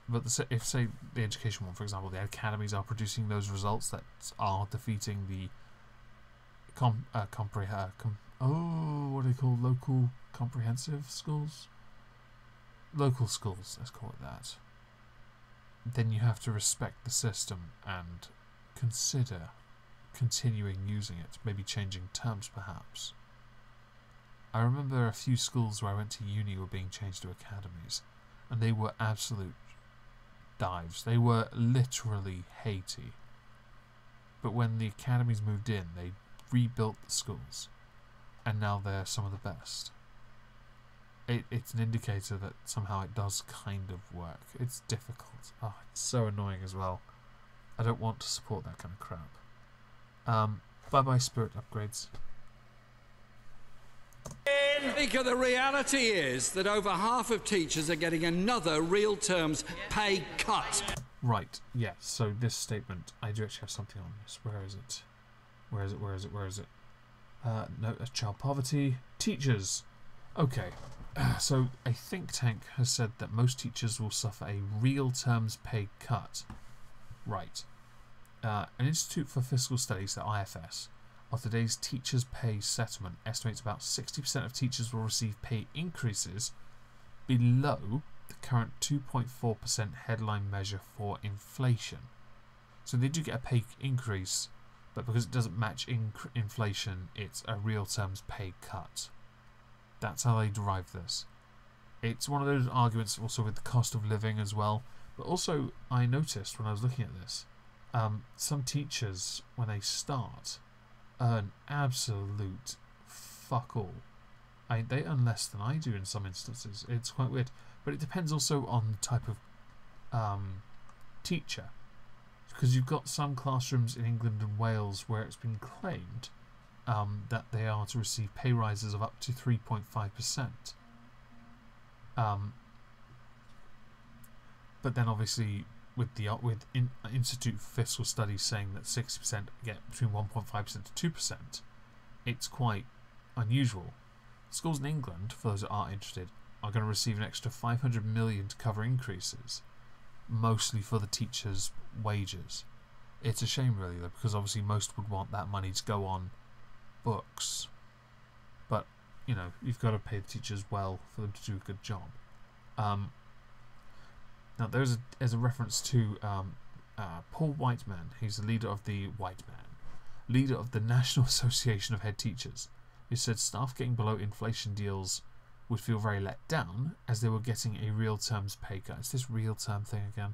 But if, say, the education one, for example, the academies are producing those results that are defeating the what do they call local comprehensive schools? Local schools, let's call it that. Then you have to respect the system and consider continuing using it, maybe changing terms perhaps. I remember a few schools where I went to uni were being changed to academies, and they were absolute dives. They were literally Haiti. But when the academies moved in, they rebuilt the schools, and now they're some of the best. It's an indicator that somehow it does kind of work. It's difficult. Oh, it's so annoying as well. I don't want to support that kind of crap. Bye-bye spirit upgrades. Speaker, the reality is that over half of teachers are getting another real terms pay cut. Right, yes, so this statement, I do actually have something on this. Where is it? No, that's child poverty. Teachers. Okay, so a think tank has said that most teachers will suffer a real terms pay cut. Right. An Institute for Fiscal Studies, the IFS, of today's teachers' pay settlement estimates about 60% of teachers will receive pay increases below the current 2.4% headline measure for inflation. So they do get a pay increase, but because it doesn't match inflation, it's a real terms pay cut. That's how they derive this. It's one of those arguments also with the cost of living as well. But also, I noticed when I was looking at this, some teachers, when they start, earn absolute fuck all. They earn less than I do in some instances. It's quite weird. But it depends also on the type of teacher. Because you've got some classrooms in England and Wales where it's been claimed that they are to receive pay rises of up to 3.5%. But then obviously with Institute for Fiscal Studies saying that 60% get between 1.5% to 2%, it's quite unusual. Schools in England, for those that are interested, are going to receive an extra 500 million to cover increases, mostly for the teachers' wages. It's a shame really though, because obviously most would want that money to go on books, but you know, you've got to pay the teachers well for them to do a good job. Now there's a reference to Paul Whiteman. He's the leader of the National Association of Head Teachers, who said staff getting below inflation deals would feel very let down as they were getting a real terms pay cut. It's this real term thing again.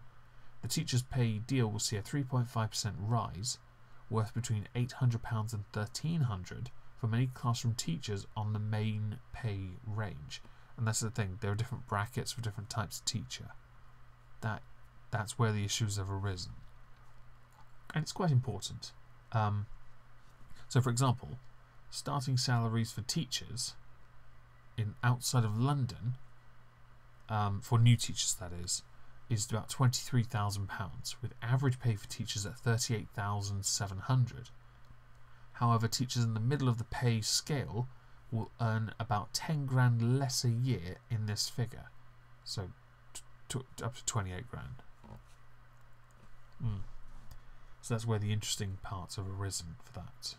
The teachers' pay deal will see a 3.5% rise, worth between £800 and £1,300 for many classroom teachers on the main pay range. And that's the thing, there are different brackets for different types of teacher. That's where the issues have arisen. And it's quite important. So for example, starting salaries for teachers outside of London, for new teachers that is about £23,000, with average pay for teachers at £38,700. However, teachers in the middle of the pay scale will earn about 10 grand less a year in this figure, so up to 28 grand. So that's where the interesting parts have arisen for that.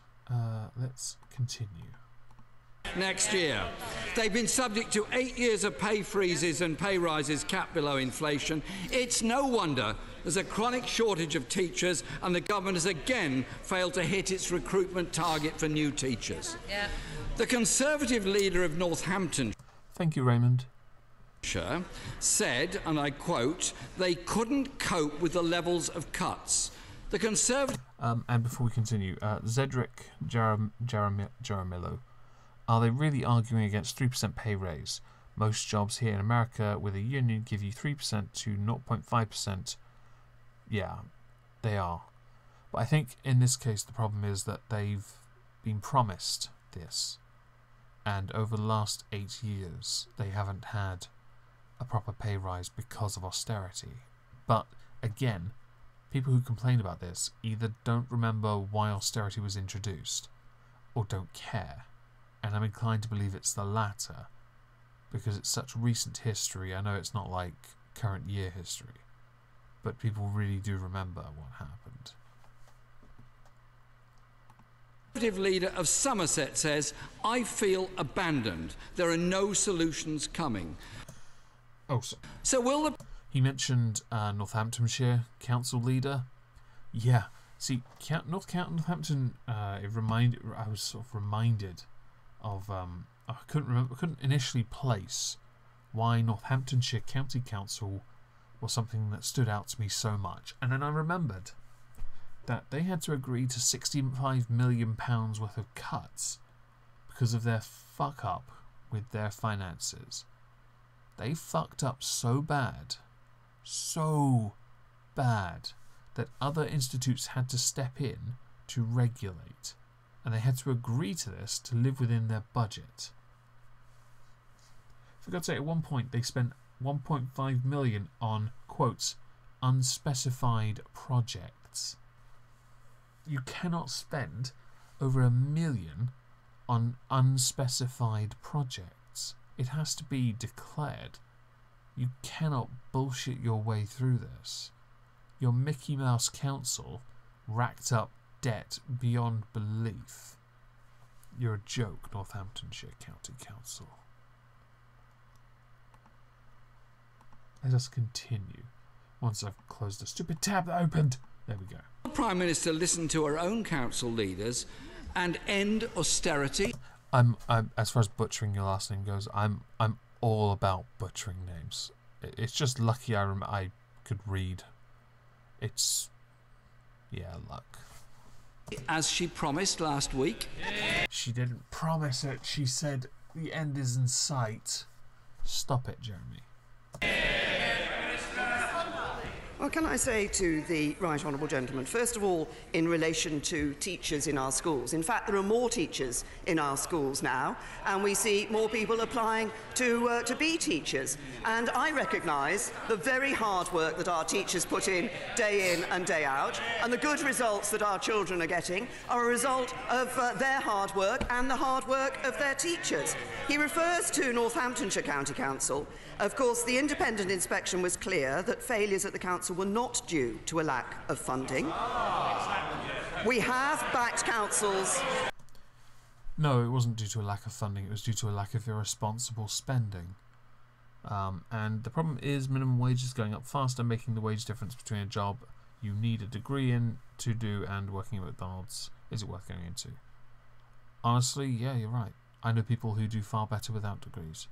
Let's continue. next year. They've been subject to 8 years of pay freezes and pay rises capped below inflation. It's no wonder there's a chronic shortage of teachers, and the government has again failed to hit its recruitment target for new teachers. Yeah. The Conservative leader of Northampton, thank you, Raymond, said, and I quote, they couldn't cope with the levels of cuts. The Conservative... and before we continue, Zedric Jaramillo, are they really arguing against 3% pay raise? Most jobs here in America with a union give you 3% to 0.5%. Yeah, they are. But I think in this case the problem is that they've been promised this. And over the last 8 years they haven't had a proper pay rise because of austerity. But again, people who complain about this either don't remember why austerity was introduced or don't care. And I'm inclined to believe it's the latter, because it's such recent history. I know it's not like current year history, but people really do remember what happened. The Conservative leader of Somerset says, I feel abandoned. There are no solutions coming. Oh, so will the... He mentioned Northamptonshire council leader. Yeah, see, Northampton. I was sort of reminded of. I couldn't initially place why Northamptonshire County Council was something that stood out to me so much, and then I remembered that they had to agree to £65 million worth of cuts because of their fuck up with their finances. They fucked up so bad that other institutes had to step in to regulate, and they had to agree to this to live within their budget. For God's sake, at one point they spent 1.5 million on, quotes, unspecified projects. You cannot spend over £1 million on unspecified projects. It has to be declared. You cannot bullshit your way through this. Your Mickey Mouse Council racked up debt beyond belief. You're a joke, Northamptonshire County Council. Let us continue. Once I've closed the stupid tab that opened. There we go. The Prime Minister listened to her own council leaders and end austerity. I'm as far as butchering your last name goes, I'm all about butchering names. It's just lucky I could read. It's, yeah, luck. As she promised last week. She didn't promise it. She said the end is in sight. Stop it, Jeremy. Well, can I say to the right honourable gentleman, first of all, in relation to teachers in our schools. In fact, there are more teachers in our schools now, and we see more people applying to be teachers. And I recognise the very hard work that our teachers put in day and day out, and the good results that our children are getting are a result of their hard work and the hard work of their teachers. He refers to Northamptonshire County Council. Of course, the independent inspection was clear that failures at the council were not due to a lack of funding. We have backed councils. No, it wasn't due to a lack of funding. It was due to a lack of irresponsible spending. And the problem is minimum wages going up faster, making the wage difference between a job you need a degree in to do and working at McDonald's. Is it worth going into? Honestly, yeah, you're right. I know people who do far better without degrees.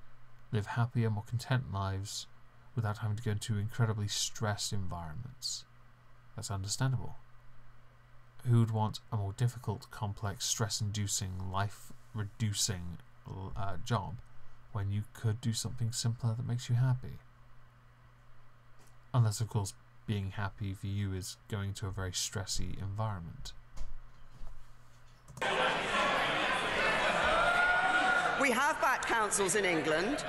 Live happier, more content lives without having to go into incredibly stressed environments. That's understandable. Who would want a more difficult, complex, stress-inducing, life-reducing job when you could do something simpler that makes you happy? Unless, of course, being happy for you is going to a very stressy environment. We have backed councils in England.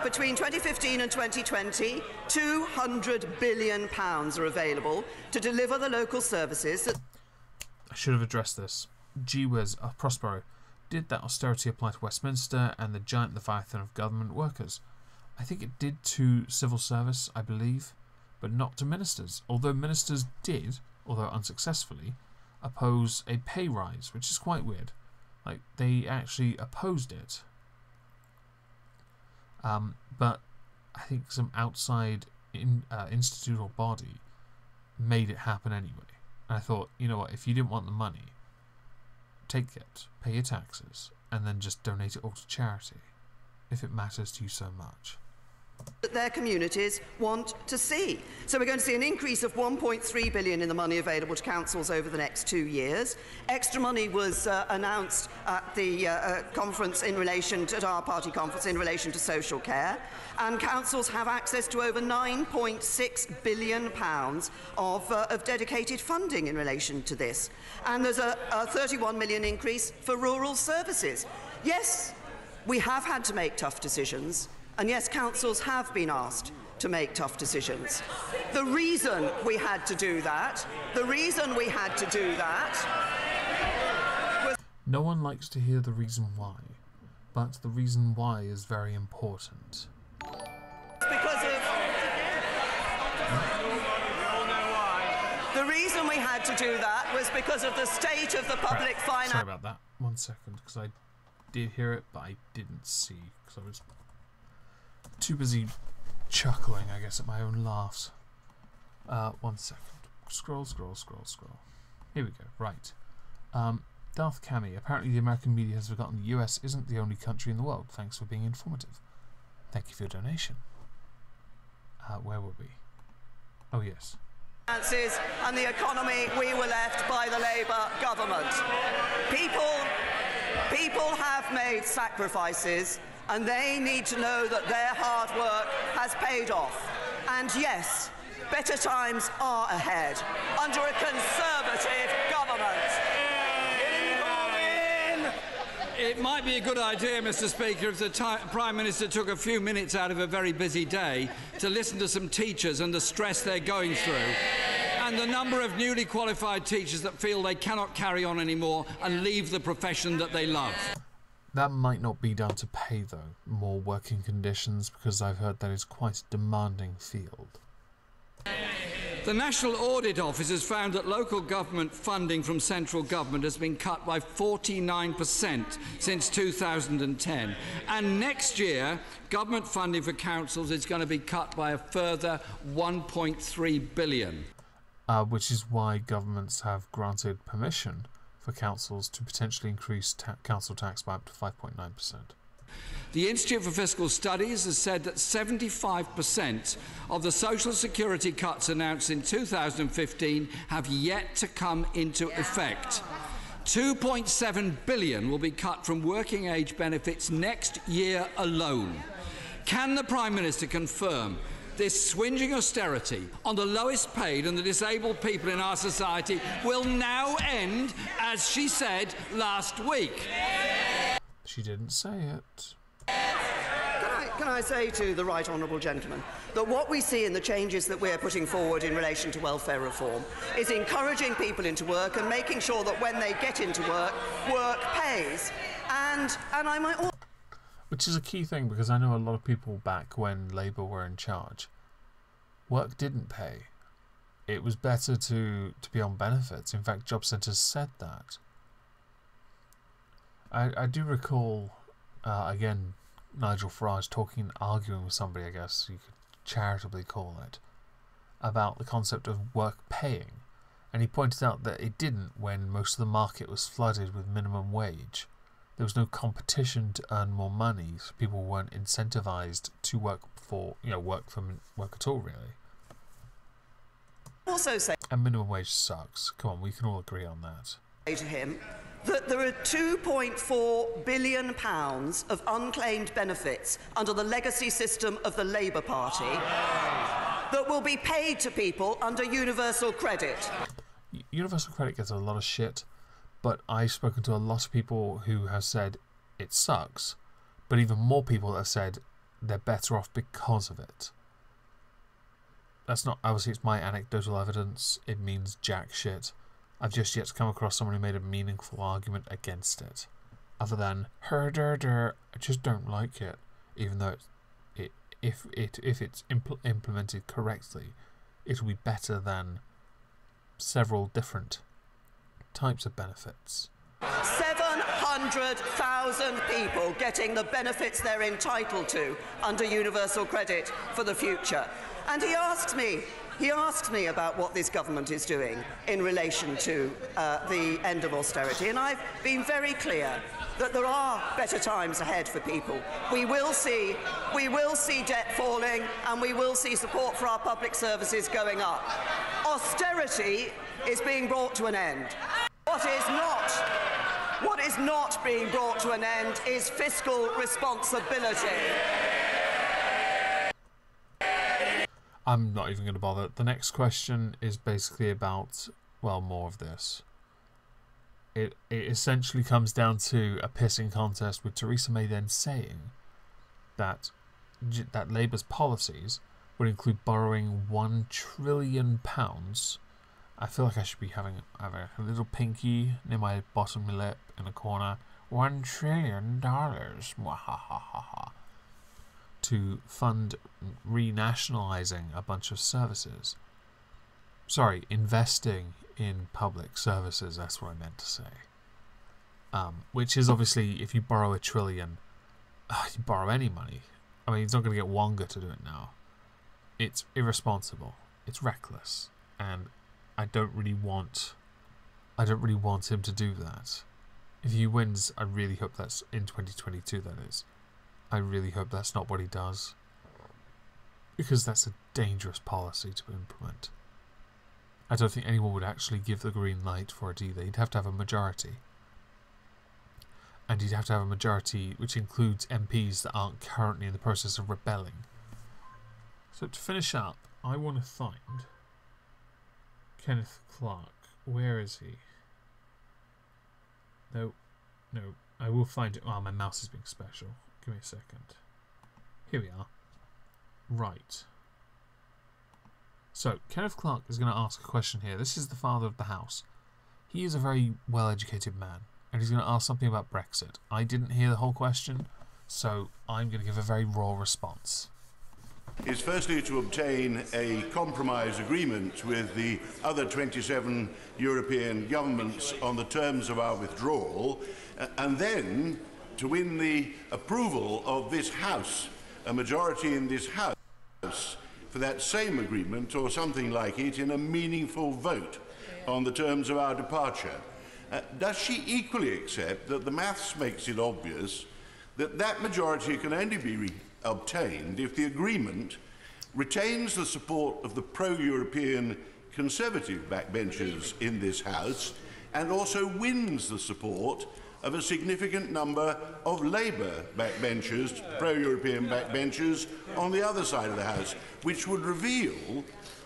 Between 2015 and 2020, £200 billion are available to deliver the local services that... I should have addressed this. Gee whiz, Prospero. Did that austerity apply to Westminster and the giant Leviathan of government workers? I think it did to civil service, I believe, but not to ministers. Although ministers did, although unsuccessfully, oppose a pay rise, which is quite weird. Like, they actually opposed it. But I think some outside institutional body made it happen anyway. And I thought, you know what, if you didn't want the money, take it, pay your taxes, and then just donate it all to charity, if it matters to you so much. That their communities want to see. So we're going to see an increase of 1.3 billion in the money available to councils over the next 2 years. Extra money was announced at the conference in relation to, at our party conference in relation to social care, and councils have access to over 9.6 billion pounds of dedicated funding in relation to this. And there's a 31 million increase for rural services. Yes, we have had to make tough decisions. And yes, councils have been asked to make tough decisions. The reason we had to do that, was... No one likes to hear the reason why, but the reason why is very important. Because of... The reason we had to do that was because of the state of the public finance... Sorry about that. 1 second, because I did hear it, but I didn't see, because I was too busy chuckling, I guess, at my own laughs. 1 second. Scroll. Here we go. Right. Darth Cammy. Apparently the American media has forgotten the US isn't the only country in the world. Thanks for being informative. Thank you for your donation. Where were we? Oh, yes. And the economy, we were left by the Labour government. People have made sacrifices, and they need to know that their hard work has paid off. And yes, better times are ahead under a Conservative government. It might be a good idea, Mr. Speaker, if the Prime Minister took a few minutes out of a very busy day to listen to some teachers and the stress they're going through, and the number of newly qualified teachers that feel they cannot carry on anymore and leave the profession that they love. That might not be down to pay, though, more working conditions, because I've heard that is quite a demanding field. The National Audit Office has found that local government funding from central government has been cut by 49% since 2010. And next year, government funding for councils is going to be cut by a further 1.3 billion. Which is why governments have granted permission for councils to potentially increase council tax by up to 5.9%. The Institute for Fiscal Studies has said that 75% of the social security cuts announced in 2015 have yet to come into effect. 2.7 billion will be cut from working age benefits next year alone. Can the Prime Minister confirm this swinging austerity on the lowest paid and the disabled people in our society will now end, as she said last week? She didn't say it. Can I say to the right honourable gentleman that what we see in the changes that we're putting forward in relation to welfare reform is encouraging people into work and making sure that when they get into work, work pays. And I might also... Which is a key thing, because I know a lot of people back when Labour were in charge, work didn't pay. It was better to be on benefits. In fact, job centres said that. I do recall, again, Nigel Farage arguing with somebody, I guess you could charitably call it, about the concept of work paying. And he pointed out that it didn't when most of the market was flooded with minimum wage. There was no competition to earn more money, so people weren't incentivised to work at all, really. Also say... And minimum wage sucks. Come on, we can all agree on that. ...to him that there are £2.4 billion of unclaimed benefits under the legacy system of the Labour Party that will be paid to people under universal credit. Universal credit gets a lot of shit, but I've spoken to a lot of people who have said it sucks, but even more people have said they're better off because of it. That's not, obviously it's my anecdotal evidence, it means jack shit. I've just yet to come across someone who made a meaningful argument against it, other than I just don't like it, even though if it's implemented correctly, it'll be better than several different types of benefits. £700 100,000 people getting the benefits they're entitled to under universal credit for the future. And he asked me about what this government is doing in relation to the end of austerity, and I've been very clear that there are better times ahead for people. We will see debt falling, and we will see support for our public services going up. Austerity is being brought to an end. What is not being brought to an end is fiscal responsibility. I'm not even going to bother. The next question is basically about, well, more of this. It essentially comes down to a pissing contest with Theresa May then saying that Labour's policies would include borrowing £1 trillion. I feel like I should be having a little pinky near my bottom lip in a corner. $1 trillion. To fund renationalising a bunch of services. Sorry, investing in public services, that's what I meant to say. Which is obviously, if you borrow $1 trillion, you borrow any money. I mean, he's not going to get Wonga to do it now. It's irresponsible. It's reckless. And I don't really want him to do that. If he wins, I really hope that's in 2022, that is. I really hope that's not what he does. Because that's a dangerous policy to implement. I don't think anyone would actually give the green light for it either. He'd have to have a majority. And he'd have to have a majority which includes MPs that aren't currently in the process of rebelling. So to finish up, I want to find Kenneth Clark. Where is he? No. I will find it. Oh, my mouse is being special. Give me a second. Here we are. Right. So, Kenneth Clark is going to ask a question here. This is the father of the house. He is a very well-educated man, and he's going to ask something about Brexit. I didn't hear the whole question, so I'm going to give a very raw response. Is firstly to obtain a compromise agreement with the other 27 European governments on the terms of our withdrawal, and then to win the approval of this House, a majority in this House, for that same agreement or something like it in a meaningful vote on the terms of our departure. Does she equally accept that the maths makes it obvious that that majority can only be obtained if the agreement retains the support of the pro-European Conservative backbenchers in this House and also wins the support of a significant number of Labour backbenchers, pro-European backbenchers, on the other side of the House, which would reveal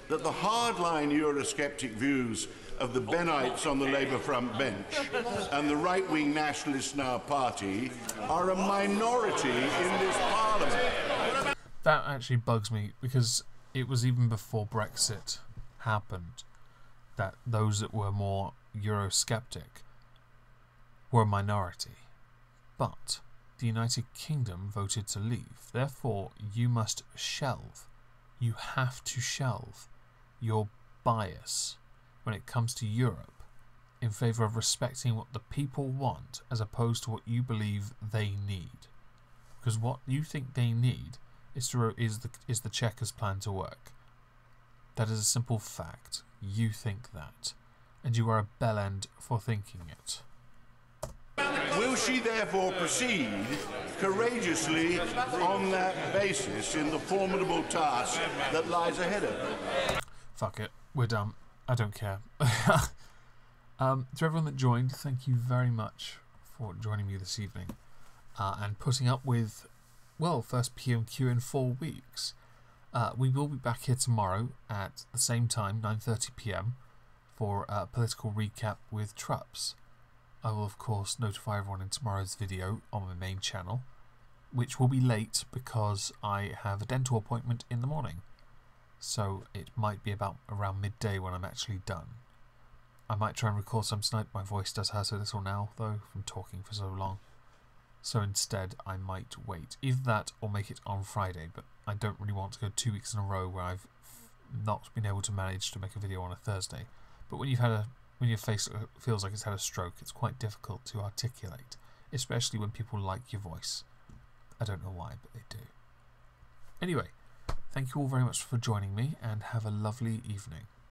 that the hardline Eurosceptic views of the Bennites on the Labour front bench and the right-wing nationalists in our party are a minority in this Parliament. That actually bugs me, because it was even before Brexit happened that those that were more Eurosceptic were a minority. But the United Kingdom voted to leave. Therefore, you must shelve. You have to shelve your bias when it comes to Europe in favour of respecting what the people want as opposed to what you believe they need. Because what you think they need is the Chequers plan to work. That is a simple fact. You think that. And you are a bellend for thinking it. Will she therefore proceed courageously on that basis in the formidable task that lies ahead of her? Fuck it. We're done. I don't care. To everyone that joined, thank you very much for joining me this evening and putting up with, well, first PMQ in 4 weeks. We will be back here tomorrow at the same time, 9:30 PM, for a political recap with Trups. I will, of course, notify everyone in tomorrow's video on my main channel, which will be late because I have a dental appointment in the morning. So it might be about around midday when I'm actually done. I might try and record some tonight. My voice does hurt a little now, though, from talking for so long. So instead, I might wait. Either that or make it on Friday, but I don't really want to go 2 weeks in a row where I've not been able to manage to make a video on a Thursday. But when your face feels like it's had a stroke, it's quite difficult to articulate especially when people like your voice. I don't know why, but they do. Anyway, thank you all very much for joining me, and have a lovely evening.